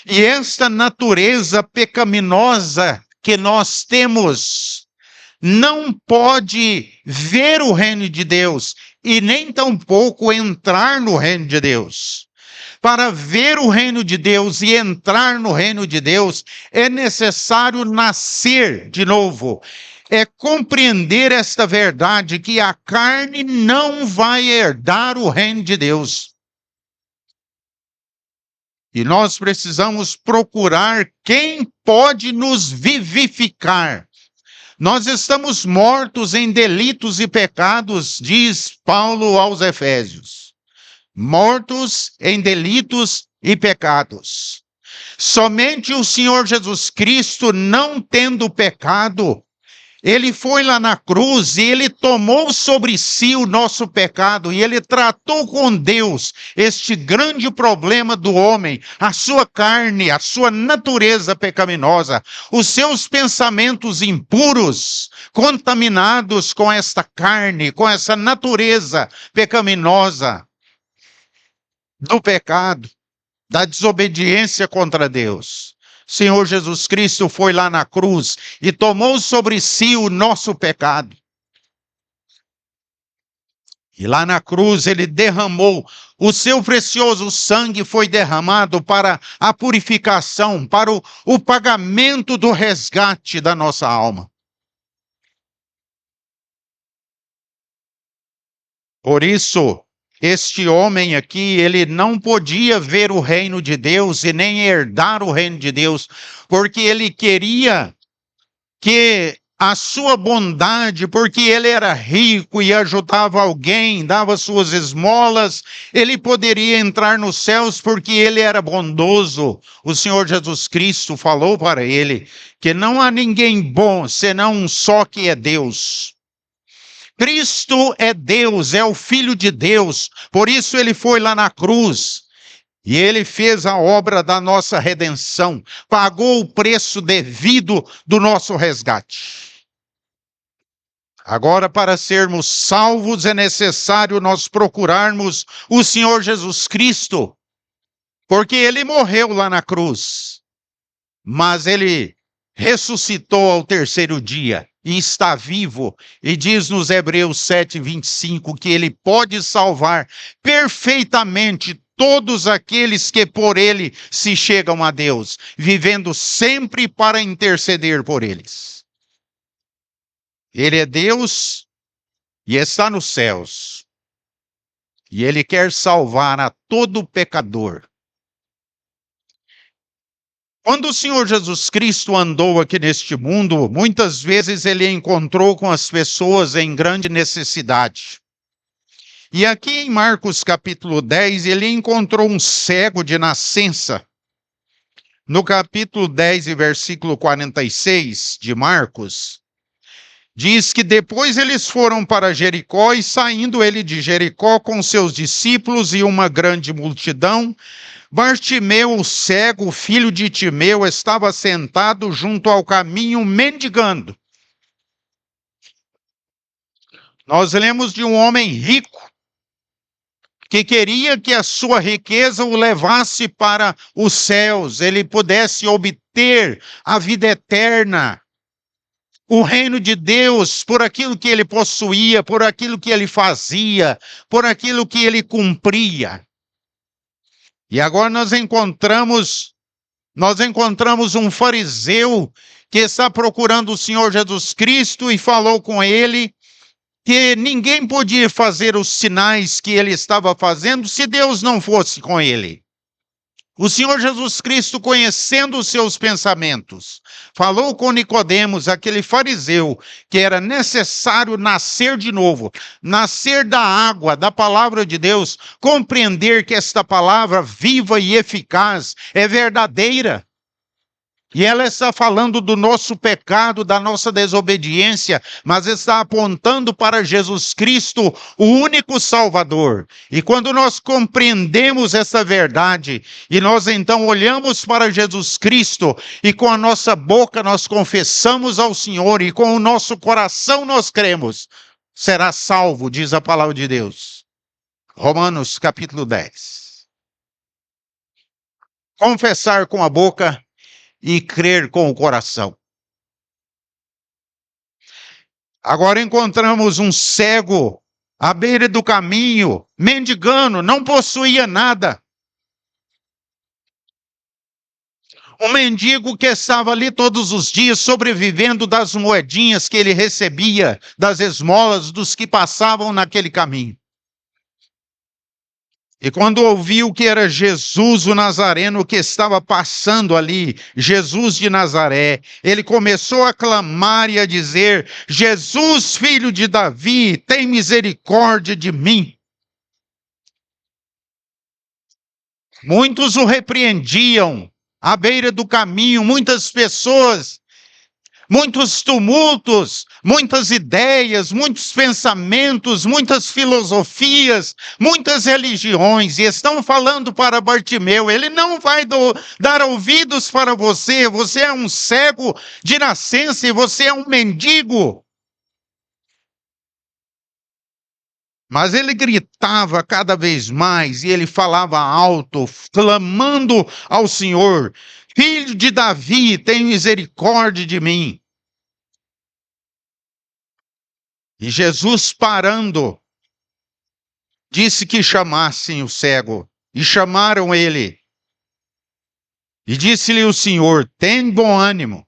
E esta natureza pecaminosa que nós temos não pode ver o reino de Deus e nem tampouco entrar no reino de Deus. Para ver o reino de Deus e entrar no reino de Deus, é necessário nascer de novo. É compreender esta verdade que a carne não vai herdar o reino de Deus. E nós precisamos procurar quem pode nos vivificar. Nós estamos mortos em delitos e pecados, diz Paulo aos Efésios. Mortos em delitos e pecados. Somente o Senhor Jesus Cristo, não tendo pecado, ele foi lá na cruz e ele tomou sobre si o nosso pecado e ele tratou com Deus este grande problema do homem, a sua carne, a sua natureza pecaminosa, os seus pensamentos impuros, contaminados com esta carne, com essa natureza pecaminosa do pecado, da desobediência contra Deus. Senhor Jesus Cristo foi lá na cruz e tomou sobre si o nosso pecado. E lá na cruz ele derramou, o seu precioso sangue foi derramado para a purificação, para o pagamento do resgate da nossa alma. Por isso, este homem aqui, ele não podia ver o reino de Deus e nem herdar o reino de Deus, porque ele queria que a sua bondade, porque ele era rico e ajudava alguém, dava suas esmolas, ele poderia entrar nos céus porque ele era bondoso. O Senhor Jesus Cristo falou para ele que não há ninguém bom senão um só, que é Deus. Cristo é Deus, é o Filho de Deus, por isso ele foi lá na cruz e ele fez a obra da nossa redenção, pagou o preço devido do nosso resgate. Agora, para sermos salvos, é necessário nós procurarmos o Senhor Jesus Cristo, porque ele morreu lá na cruz, mas ele ressuscitou ao terceiro dia. e está vivo, e diz nos Hebreus 7:25 que ele pode salvar perfeitamente todos aqueles que por ele se chegam a Deus, vivendo sempre para interceder por eles. Ele é Deus e está nos céus. E ele quer salvar a todo pecador. Quando o Senhor Jesus Cristo andou aqui neste mundo, muitas vezes ele encontrou com as pessoas em grande necessidade. E aqui em Marcos capítulo 10, ele encontrou um cego de nascença. No capítulo 10 e versículo 46 de Marcos, diz que depois eles foram para Jericó, e saindo ele de Jericó com seus discípulos e uma grande multidão, Bartimeu, o cego, filho de Timeu, estava sentado junto ao caminho mendigando. Nós lemos de um homem rico que queria que a sua riqueza o levasse para os céus, ele pudesse obter a vida eterna, o reino de Deus, por aquilo que ele possuía, por aquilo que ele fazia, por aquilo que ele cumpria. E agora nós encontramos um fariseu que está procurando o Senhor Jesus Cristo e falou com ele que ninguém podia fazer os sinais que ele estava fazendo se Deus não fosse com ele. O Senhor Jesus Cristo, conhecendo os seus pensamentos, falou com Nicodemos, aquele fariseu, que era necessário nascer de novo, nascer da água, da palavra de Deus, compreender que esta palavra viva e eficaz é verdadeira. E ela está falando do nosso pecado, da nossa desobediência, mas está apontando para Jesus Cristo, o único Salvador. E quando nós compreendemos essa verdade, e nós então olhamos para Jesus Cristo, e com a nossa boca nós confessamos ao Senhor, e com o nosso coração nós cremos, será salvo, diz a palavra de Deus. Romanos capítulo 10. Confessar com a boca e crer com o coração. Agora encontramos um cego à beira do caminho, mendigando, não possuía nada. Um mendigo que estava ali todos os dias, sobrevivendo das moedinhas que ele recebia, das esmolas dos que passavam naquele caminho. E quando ouviu que era Jesus o Nazareno que estava passando ali, Jesus de Nazaré, ele começou a clamar e a dizer: Jesus, filho de Davi, tem misericórdia de mim. Muitos o repreendiam à beira do caminho, muitas pessoas, muitos tumultos, muitas ideias, muitos pensamentos, muitas filosofias, muitas religiões, e estão falando para Bartimeu: ele não vai dar ouvidos para você, você é um cego de nascença e você é um mendigo. Mas ele gritava cada vez mais e ele falava alto, clamando ao Senhor: Filho de Davi, tem misericórdia de mim. E Jesus, parando, disse que chamassem o cego. E chamaram ele. E disse-lhe o Senhor: tem bom ânimo.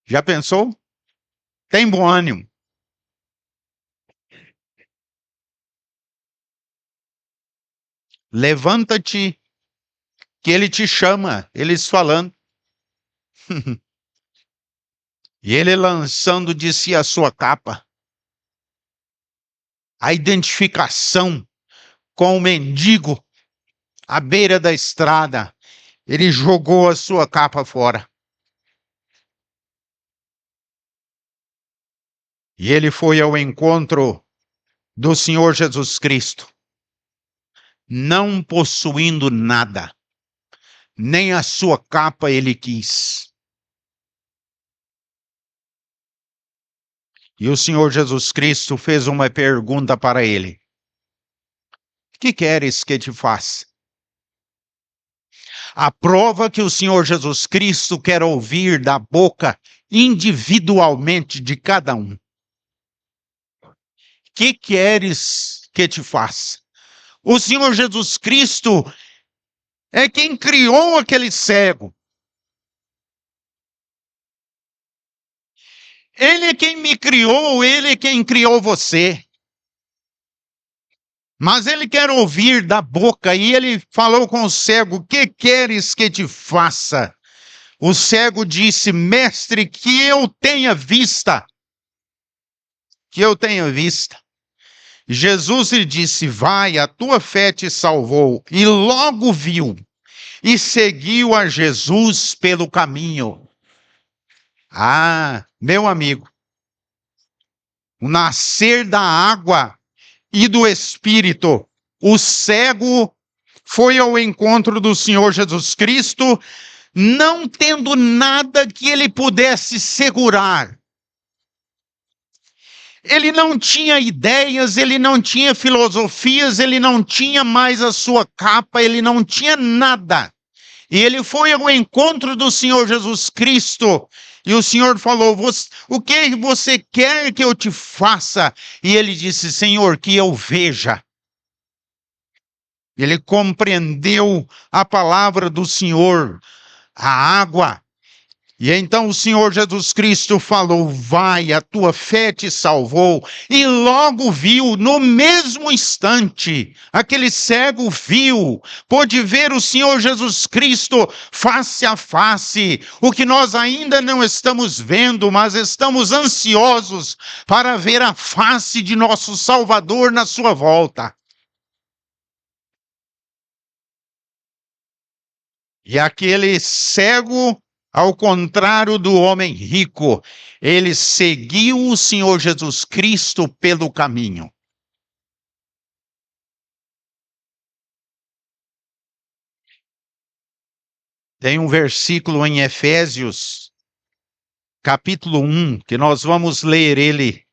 Já pensou? Tem bom ânimo. Levanta-te, que ele te chama. Eles falando. E ele lançando de si a sua capa. A identificação com o mendigo à beira da estrada. Ele jogou a sua capa fora. E ele foi ao encontro do Senhor Jesus Cristo, não possuindo nada, nem a sua capa ele quis. E o Senhor Jesus Cristo fez uma pergunta para ele: que queres que te faça? A prova que o Senhor Jesus Cristo quer ouvir da boca individualmente de cada um. Que queres que te faça? O Senhor Jesus Cristo é quem criou aquele cego. Ele é quem me criou, ele é quem criou você. Mas ele quer ouvir da boca, e ele falou com o cego: que queres que te faça? O cego disse: mestre, que eu tenha vista. Que eu tenha vista. Jesus lhe disse: vai, a tua fé te salvou. E logo viu, e seguiu a Jesus pelo caminho. Ah, meu amigo, o nascer da água e do Espírito. O cego foi ao encontro do Senhor Jesus Cristo, não tendo nada que ele pudesse segurar. Ele não tinha ideias, ele não tinha filosofias, ele não tinha mais a sua capa, ele não tinha nada. E ele foi ao encontro do Senhor Jesus Cristo. E o Senhor falou: o que você quer que eu te faça? E ele disse: Senhor, que eu veja. Ele compreendeu a palavra do Senhor, a água. E então o Senhor Jesus Cristo falou: vai, a tua fé te salvou. E logo viu, no mesmo instante, aquele cego viu, pôde ver o Senhor Jesus Cristo face a face. O que nós ainda não estamos vendo, mas estamos ansiosos para ver a face de nosso Salvador na sua volta. E aquele cego, ao contrário do homem rico, ele seguiu o Senhor Jesus Cristo pelo caminho. Tem um versículo em Efésios, capítulo 1, que nós vamos ler ele.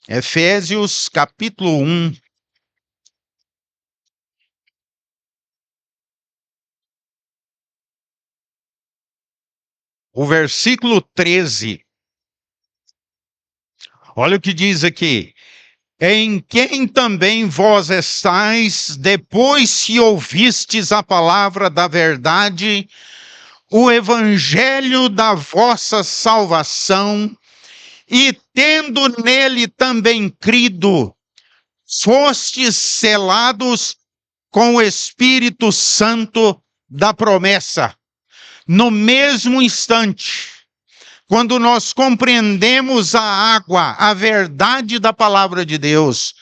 Efésios, capítulo 1. O versículo 13. Olha o que diz aqui: em quem também vós estáis, depois que ouvistes a palavra da verdade, o evangelho da vossa salvação, e tendo nele também crido, fostes selados com o Espírito Santo da promessa. No mesmo instante, quando nós compreendemos a água, a verdade da palavra de Deus,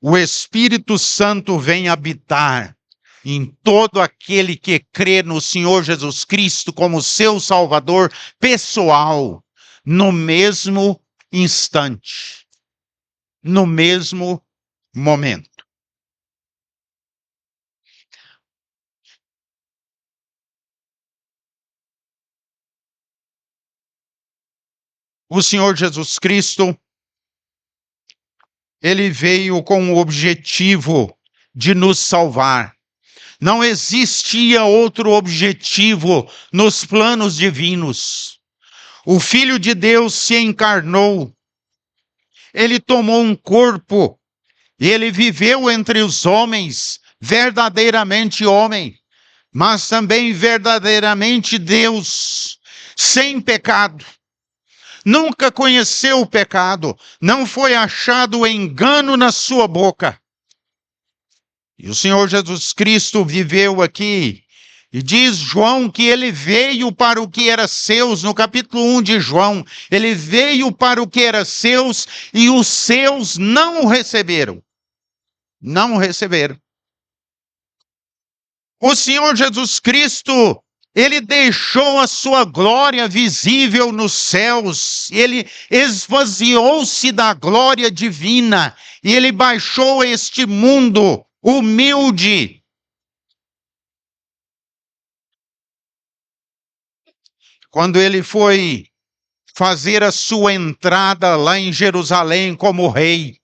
o Espírito Santo vem habitar em todo aquele que crê no Senhor Jesus Cristo como seu Salvador pessoal, no mesmo instante, no mesmo momento. O Senhor Jesus Cristo, ele veio com o objetivo de nos salvar. Não existia outro objetivo nos planos divinos. O Filho de Deus se encarnou. Ele tomou um corpo. Ele viveu entre os homens, verdadeiramente homem, mas também verdadeiramente Deus, sem pecado. Nunca conheceu o pecado, não foi achado engano na sua boca. E o Senhor Jesus Cristo viveu aqui, e diz João que ele veio para o que era seus, no capítulo 1 de João, ele veio para o que era seus, e os seus não o receberam. Não o receberam. O Senhor Jesus Cristo, ele deixou a sua glória visível nos céus, ele esvaziou-se da glória divina, e ele baixou a este mundo humilde. Quando ele foi fazer a sua entrada lá em Jerusalém como rei,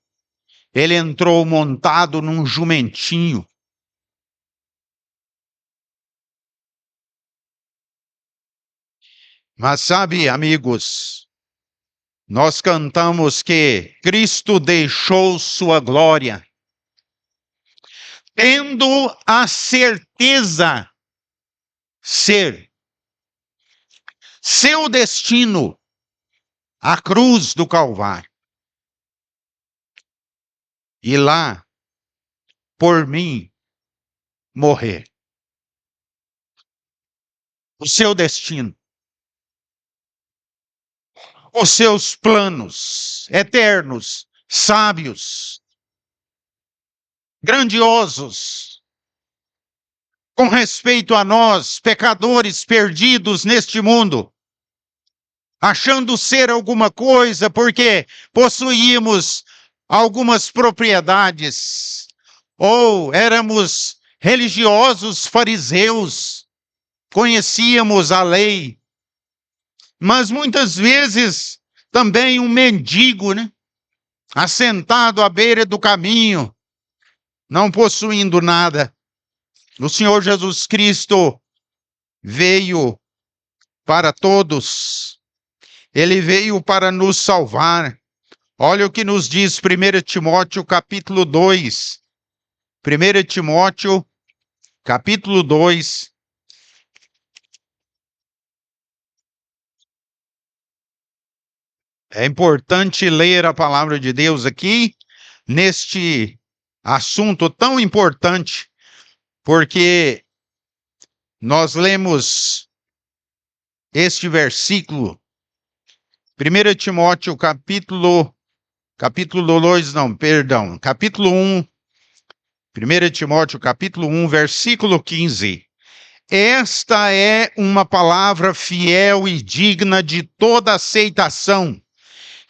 ele entrou montado num jumentinho. Mas sabe, amigos, nós cantamos que Cristo deixou sua glória, tendo a certeza ser seu destino a cruz do Calvário. E lá, por mim, morrer. O seu destino, os seus planos eternos, sábios, grandiosos, com respeito a nós, pecadores perdidos neste mundo, achando ser alguma coisa porque possuímos algumas propriedades, ou éramos religiosos fariseus, conhecíamos a lei, mas muitas vezes também um mendigo, né? Assentado à beira do caminho, não possuindo nada. O Senhor Jesus Cristo veio para todos. Ele veio para nos salvar. Olha o que nos diz 1 Timóteo capítulo 2. 1 Timóteo capítulo 2. É importante ler a palavra de Deus aqui, neste assunto tão importante, porque nós lemos este versículo, 1 Timóteo capítulo 2, não, perdão, capítulo 1, 1 Timóteo capítulo 1, versículo 15. Esta é uma palavra fiel e digna de toda aceitação,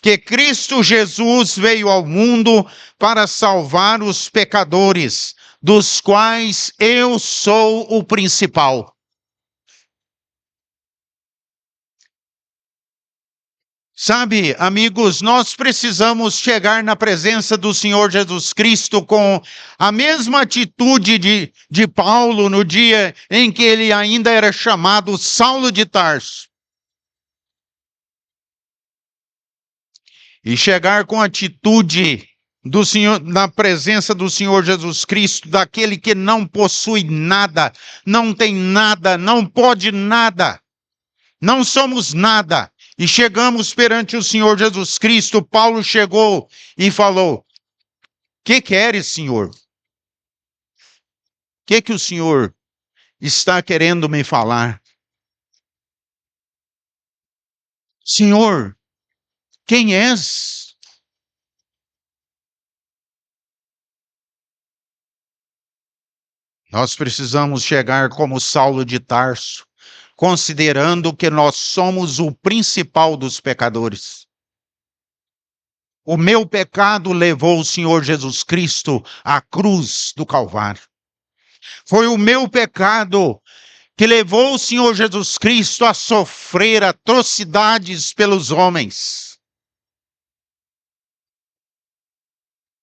que Cristo Jesus veio ao mundo para salvar os pecadores, dos quais eu sou o principal. Sabe, amigos, nós precisamos chegar na presença do Senhor Jesus Cristo com a mesma atitude de Paulo no dia em que ele ainda era chamado Saulo de Tarso. E chegar com a atitude do Senhor, na presença do Senhor Jesus Cristo, daquele que não possui nada, não tem nada, não pode nada, não somos nada. E chegamos perante o Senhor Jesus Cristo. Paulo chegou e falou: que queres, Senhor? O que o Senhor está querendo me falar? Senhor, quem és? Nós precisamos chegar como Saulo de Tarso, considerando que nós somos o principal dos pecadores. O meu pecado levou o Senhor Jesus Cristo à cruz do Calvário. Foi o meu pecado que levou o Senhor Jesus Cristo a sofrer atrocidades pelos homens.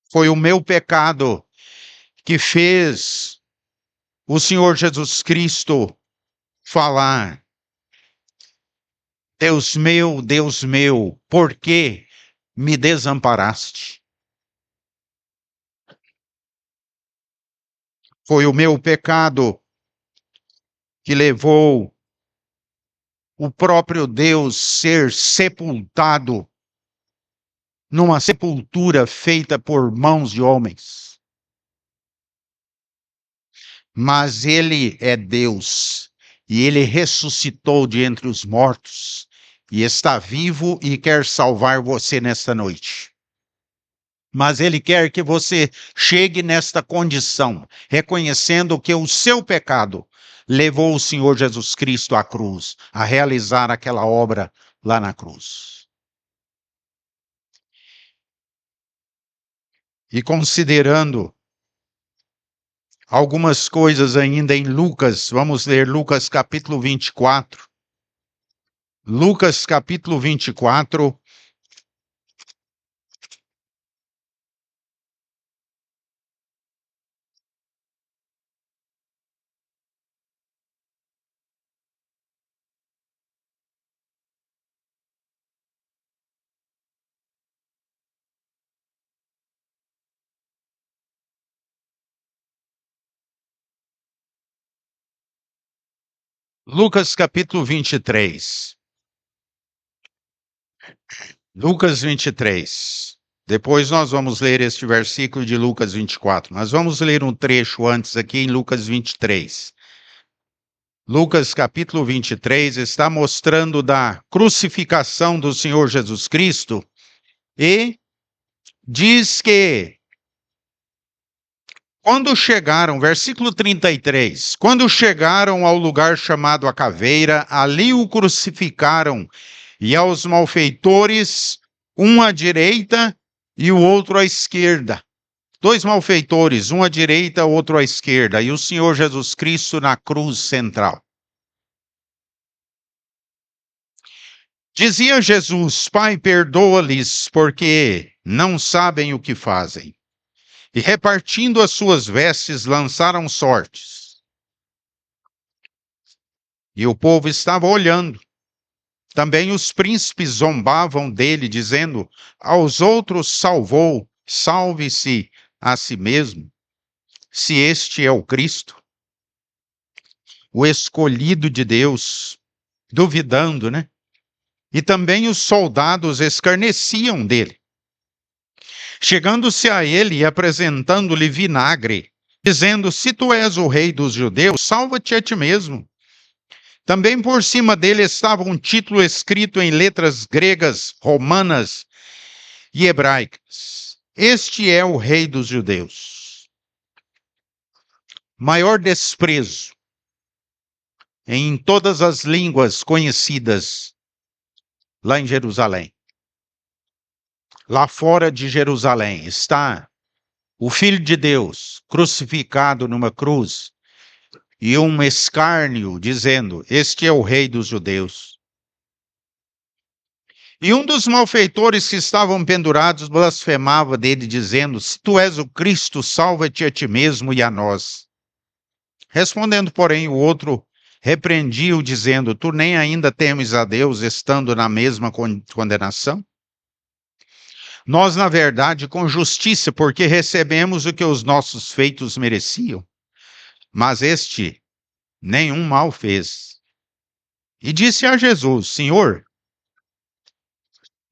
Foi o meu pecado que fez o Senhor Jesus Cristo falar: Deus meu, por que me desamparaste? Foi o meu pecado que levou o próprio Deus ser sepultado numa sepultura feita por mãos de homens. Mas ele é Deus, e ele ressuscitou de entre os mortos, e está vivo e quer salvar você nesta noite. Mas ele quer que você chegue nesta condição, reconhecendo que o seu pecado levou o Senhor Jesus Cristo à cruz, a realizar aquela obra lá na cruz. E considerando algumas coisas ainda em Lucas, vamos ler Lucas capítulo 24. Lucas capítulo 24. Lucas capítulo 23. Lucas 23. Depois nós vamos ler este versículo de Lucas 24. Mas vamos ler um trecho antes aqui em Lucas 23. Lucas capítulo 23 está mostrando da crucificação do Senhor Jesus Cristo e diz que quando chegaram, versículo 33, quando chegaram ao lugar chamado a Caveira, ali o crucificaram e aos malfeitores, um à direita e o outro à esquerda. Dois malfeitores, um à direita, outro à esquerda, e o Senhor Jesus Cristo na cruz central. Dizia Jesus: Pai, perdoa-lhes, porque não sabem o que fazem. E repartindo as suas vestes, lançaram sortes. E o povo estava olhando. Também os príncipes zombavam dele, dizendo: aos outros salvou, salve-se a si mesmo, se este é o Cristo, o escolhido de Deus, duvidando, né? E também os soldados escarneciam dele. Chegando-se a ele e apresentando-lhe vinagre, dizendo: se tu és o rei dos judeus, salva-te a ti mesmo. Também por cima dele estava um título escrito em letras gregas, romanas e hebraicas: este é o rei dos judeus. Maior desprezo em todas as línguas conhecidas lá em Jerusalém. Lá fora de Jerusalém está o Filho de Deus crucificado numa cruz e um escárnio dizendo: este é o rei dos judeus. E um dos malfeitores que estavam pendurados blasfemava dele, dizendo: se tu és o Cristo, salva-te a ti mesmo e a nós. Respondendo, porém, o outro repreendia-o, dizendo: tu nem ainda temes a Deus, estando na mesma condenação? Nós, na verdade, com justiça, porque recebemos o que os nossos feitos mereciam. Mas este nenhum mal fez. E disse a Jesus: Senhor,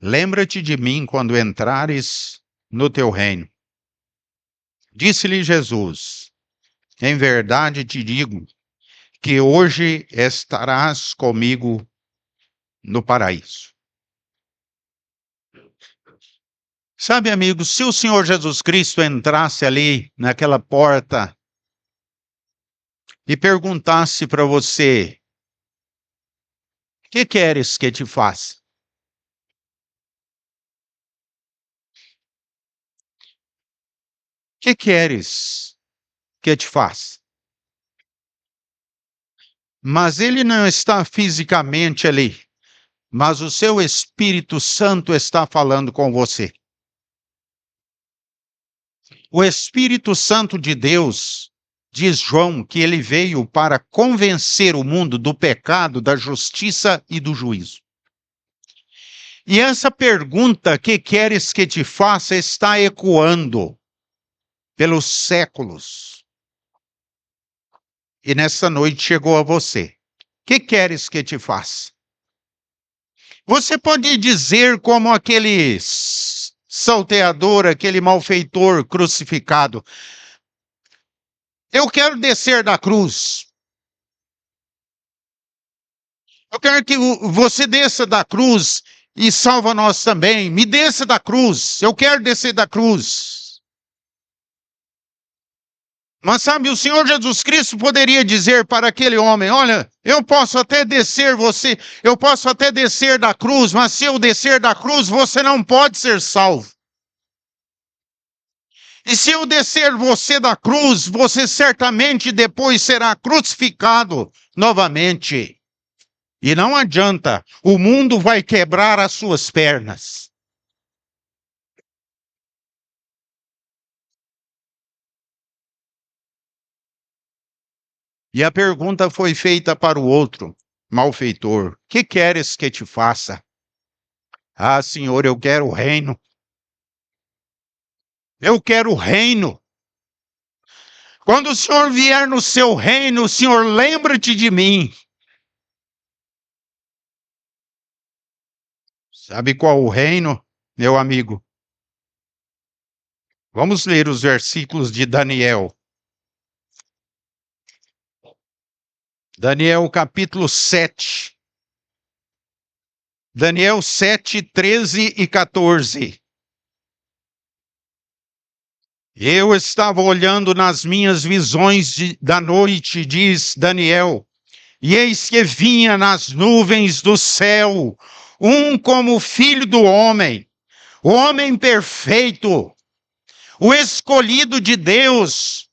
lembra-te de mim quando entrares no teu reino. Disse-lhe Jesus: em verdade te digo que hoje estarás comigo no paraíso. Sabe, amigos, se o Senhor Jesus Cristo entrasse ali naquela porta e perguntasse para você: o que queres que te faça? O que queres que te faça? Mas ele não está fisicamente ali, mas o seu Espírito Santo está falando com você. O Espírito Santo de Deus, diz João, que ele veio para convencer o mundo do pecado, da justiça e do juízo. E essa pergunta, que queres que te faça, está ecoando pelos séculos. E nessa noite chegou a você. Que queres que te faça? Você pode dizer como aquele salteador, aquele malfeitor crucificado: eu quero descer da cruz. Eu quero que você desça da cruz e salva nós também. Me desça da cruz. Eu quero descer da cruz. Mas sabe, o Senhor Jesus Cristo poderia dizer para aquele homem: olha, eu posso até descer você, eu posso até descer da cruz, mas se eu descer da cruz, você não pode ser salvo. E se eu descer você da cruz, você certamente depois será crucificado novamente. E não adianta, o mundo vai quebrar as suas pernas. E a pergunta foi feita para o outro malfeitor: que queres que te faça? Ah, Senhor, eu quero o reino. Eu quero o reino. Quando o Senhor vier no seu reino, o Senhor lembra-te de mim. Sabe qual o reino, meu amigo? Vamos ler os versículos de Daniel. Daniel capítulo 7. Daniel 7, 13 e 14. Eu estava olhando nas minhas visões da noite, diz Daniel, e eis que vinha nas nuvens do céu, um como o filho do homem, o homem perfeito, o escolhido de Deus,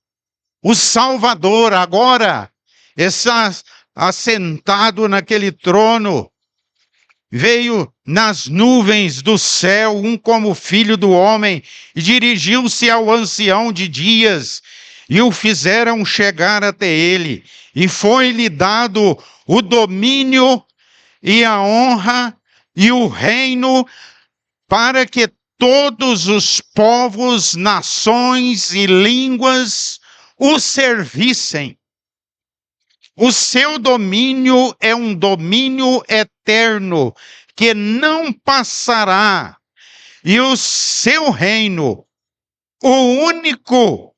o Salvador, agora está assentado naquele trono. Veio nas nuvens do céu, um como filho do homem, e dirigiu-se ao ancião de dias, e o fizeram chegar até ele, e foi-lhe dado o domínio e a honra e o reino, para que todos os povos, nações e línguas o servissem. O seu domínio é um domínio eterno, que não passará, e o seu reino, o único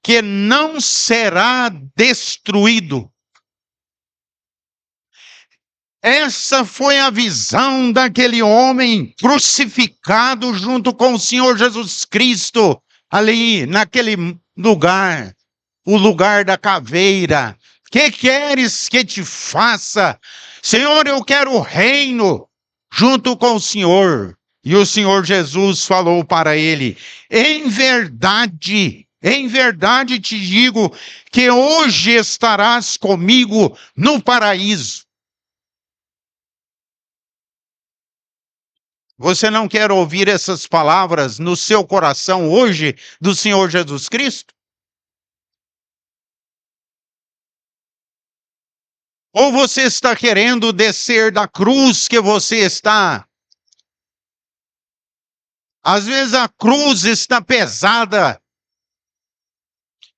que não será destruído. Essa foi a visão daquele homem crucificado junto com o Senhor Jesus Cristo, ali naquele lugar, o lugar da caveira. Que queres que te faça? Senhor, eu quero o reino junto com o Senhor. E o Senhor Jesus falou para ele: em verdade te digo que hoje estarás comigo no paraíso. Você não quer ouvir essas palavras no seu coração hoje do Senhor Jesus Cristo? Ou você está querendo descer da cruz que você está? Às vezes a cruz está pesada.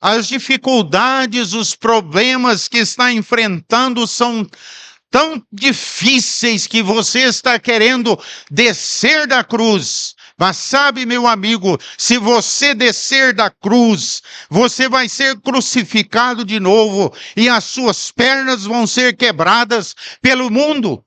As dificuldades, os problemas que está enfrentando são tão difíceis que você está querendo descer da cruz. Mas sabe, meu amigo, se você descer da cruz, você vai ser crucificado de novo e as suas pernas vão ser quebradas pelo mundo.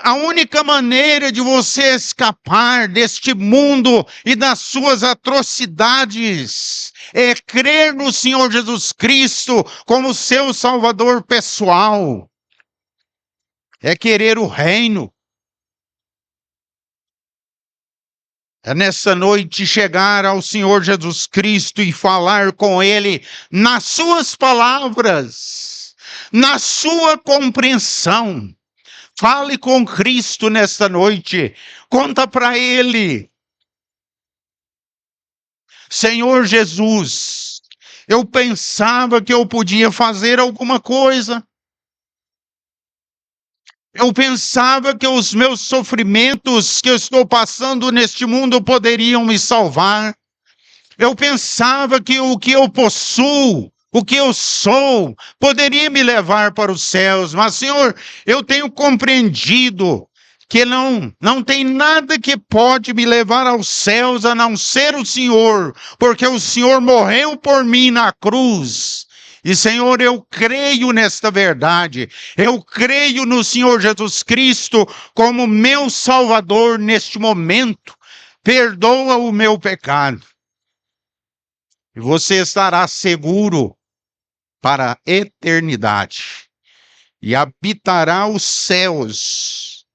A única maneira de você escapar deste mundo e das suas atrocidades é crer no Senhor Jesus Cristo como seu Salvador pessoal. É querer o reino. É nessa noite chegar ao Senhor Jesus Cristo e falar com Ele nas suas palavras, na sua compreensão. Fale com Cristo nesta noite. Conta para Ele. Senhor Jesus, eu pensava que eu podia fazer alguma coisa. Eu pensava que os meus sofrimentos que eu estou passando neste mundo poderiam me salvar. Eu pensava que o que eu possuo, o que eu sou, poderia me levar para os céus. Mas, Senhor, eu tenho compreendido que não tem nada que pode me levar aos céus a não ser o Senhor, porque o Senhor morreu por mim na cruz. E, Senhor, eu creio nesta verdade. Eu creio no Senhor Jesus Cristo como meu Salvador neste momento. Perdoa o meu pecado. E você estará seguro para a eternidade. E habitará os céus,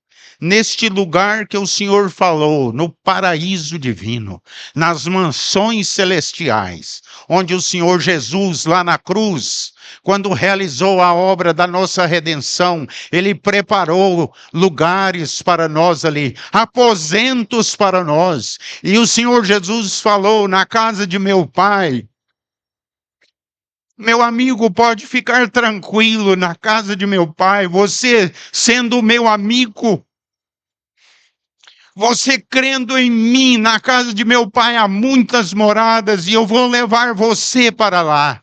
neste lugar que o Senhor falou, no paraíso divino, nas mansões celestiais, onde o Senhor Jesus, lá na cruz, quando realizou a obra da nossa redenção, Ele preparou lugares para nós ali, aposentos para nós. E o Senhor Jesus falou: na casa de meu Pai, meu amigo, pode ficar tranquilo, na casa de meu Pai, você sendo meu amigo, você crendo em mim, na casa de meu Pai há muitas moradas e eu vou levar você para lá.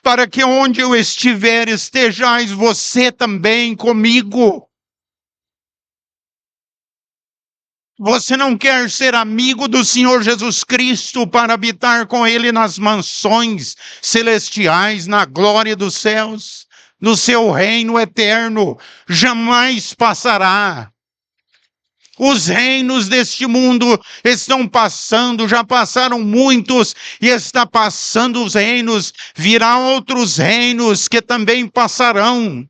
para que onde eu estiver estejais você também comigo. Você não quer ser amigo do Senhor Jesus Cristo para habitar com Ele nas mansões celestiais, na glória dos céus, no seu reino eterno, jamais passará. Os reinos deste mundo estão passando, já passaram muitos, e está passando os reinos, virá outros reinos que também passarão.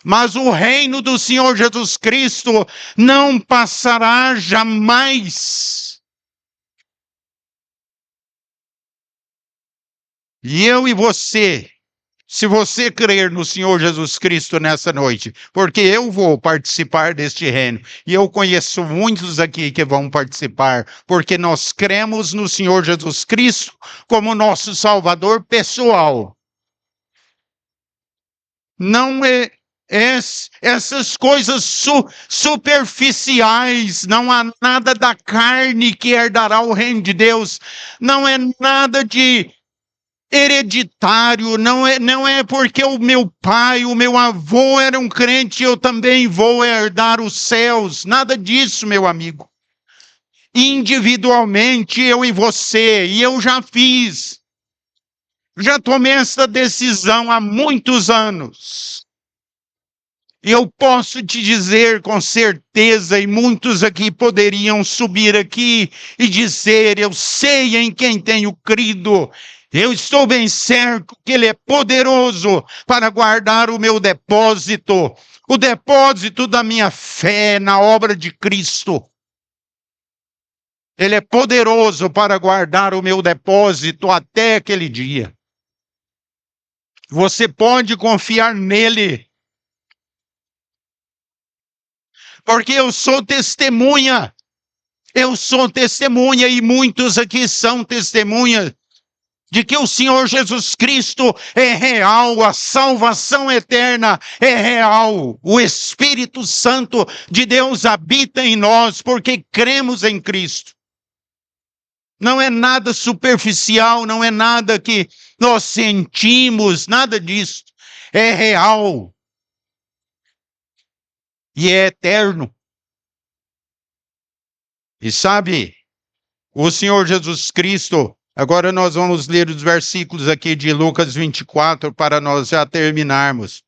Mas o reino do Senhor Jesus Cristo não passará jamais. E eu e você, se você crer no Senhor Jesus Cristo nessa noite, porque eu vou participar deste reino, e eu conheço muitos aqui que vão participar, porque nós cremos no Senhor Jesus Cristo como nosso Salvador pessoal. Não é essas coisas superficiais, não há nada da carne que herdará o reino de Deus, não é nada de hereditário, não é porque o meu pai, o meu avô era um crente, eu também vou herdar os céus, nada disso, meu amigo. Individualmente, eu e você, e eu já fiz, já tomei essa decisão há muitos anos. E eu posso te dizer com certeza, e muitos aqui poderiam subir aqui e dizer, eu sei em quem tenho crido, eu estou bem certo que Ele é poderoso para guardar o meu depósito, o depósito da minha fé na obra de Cristo. Ele é poderoso para guardar o meu depósito até aquele dia. Você pode confiar nele. Porque eu sou testemunha e muitos aqui são testemunhas de que o Senhor Jesus Cristo é real, a salvação eterna é real, o Espírito Santo de Deus habita em nós porque cremos em Cristo. Não é nada superficial, não é nada que nós sentimos, nada disso, é real. E é eterno. E sabe, o Senhor Jesus Cristo, agora nós vamos ler os versículos aqui de Lucas 24 para nós já terminarmos.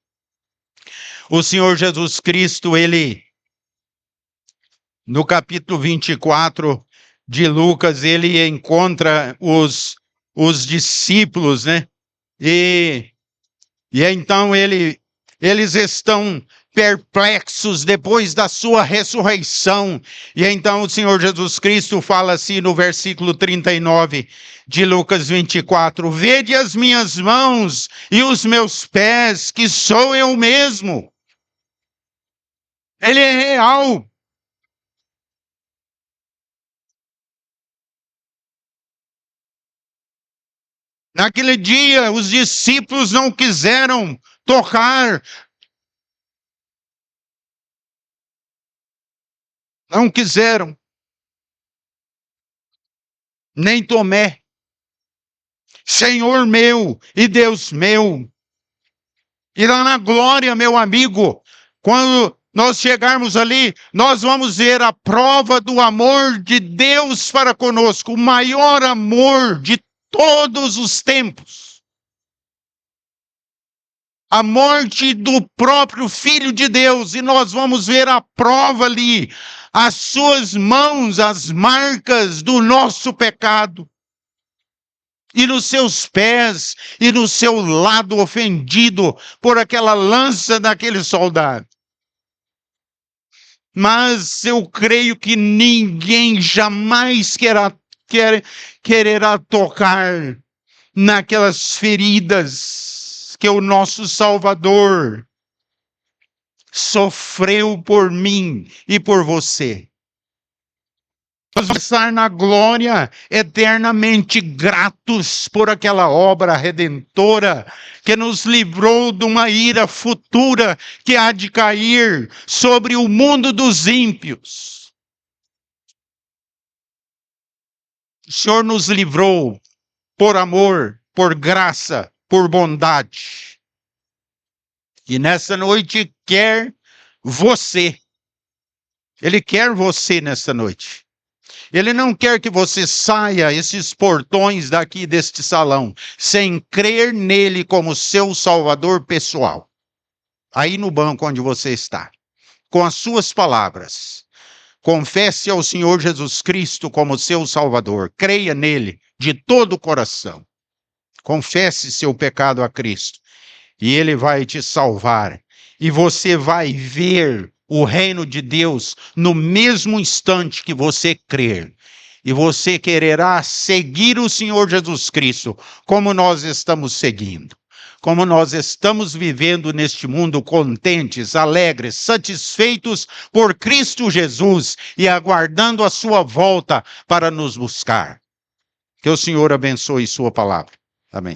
O Senhor Jesus Cristo, ele, no capítulo 24 de Lucas, ele encontra os discípulos, né? E então eles estão perplexos depois da sua ressurreição. E então o Senhor Jesus Cristo fala assim no versículo 39 de Lucas 24, vede as minhas mãos e os meus pés, que sou eu mesmo. Ele é real. Naquele dia, os discípulos não quiseram tocar, não quiseram, nem Tomé. Senhor meu e Deus meu. E lá na glória, meu amigo, quando nós chegarmos ali, nós vamos ver a prova do amor de Deus para conosco, o maior amor de todos os tempos. A morte do próprio Filho de Deus, e nós vamos ver a prova ali, as suas mãos, as marcas do nosso pecado. E nos seus pés, e no seu lado ofendido por aquela lança daquele soldado. Mas eu creio que ninguém jamais quererá tocar naquelas feridas que o nosso Salvador sofreu por mim e por você. Nós vamos estar na glória eternamente gratos por aquela obra redentora que nos livrou de uma ira futura que há de cair sobre o mundo dos ímpios. O Senhor nos livrou por amor, por graça, por bondade. E nessa noite quer você. Ele quer você nessa noite. Ele não quer que você saia esses portões daqui deste salão sem crer nele como seu Salvador pessoal. Aí no banco onde você está, com as suas palavras, confesse ao Senhor Jesus Cristo como seu Salvador. Creia nele de todo o coração. Confesse seu pecado a Cristo e ele vai te salvar. E você vai ver o reino de Deus no mesmo instante que você crer. E você quererá seguir o Senhor Jesus Cristo, como nós estamos seguindo. Como nós estamos vivendo neste mundo contentes, alegres, satisfeitos por Cristo Jesus e aguardando a sua volta para nos buscar. Que o Senhor abençoe sua palavra. Amém.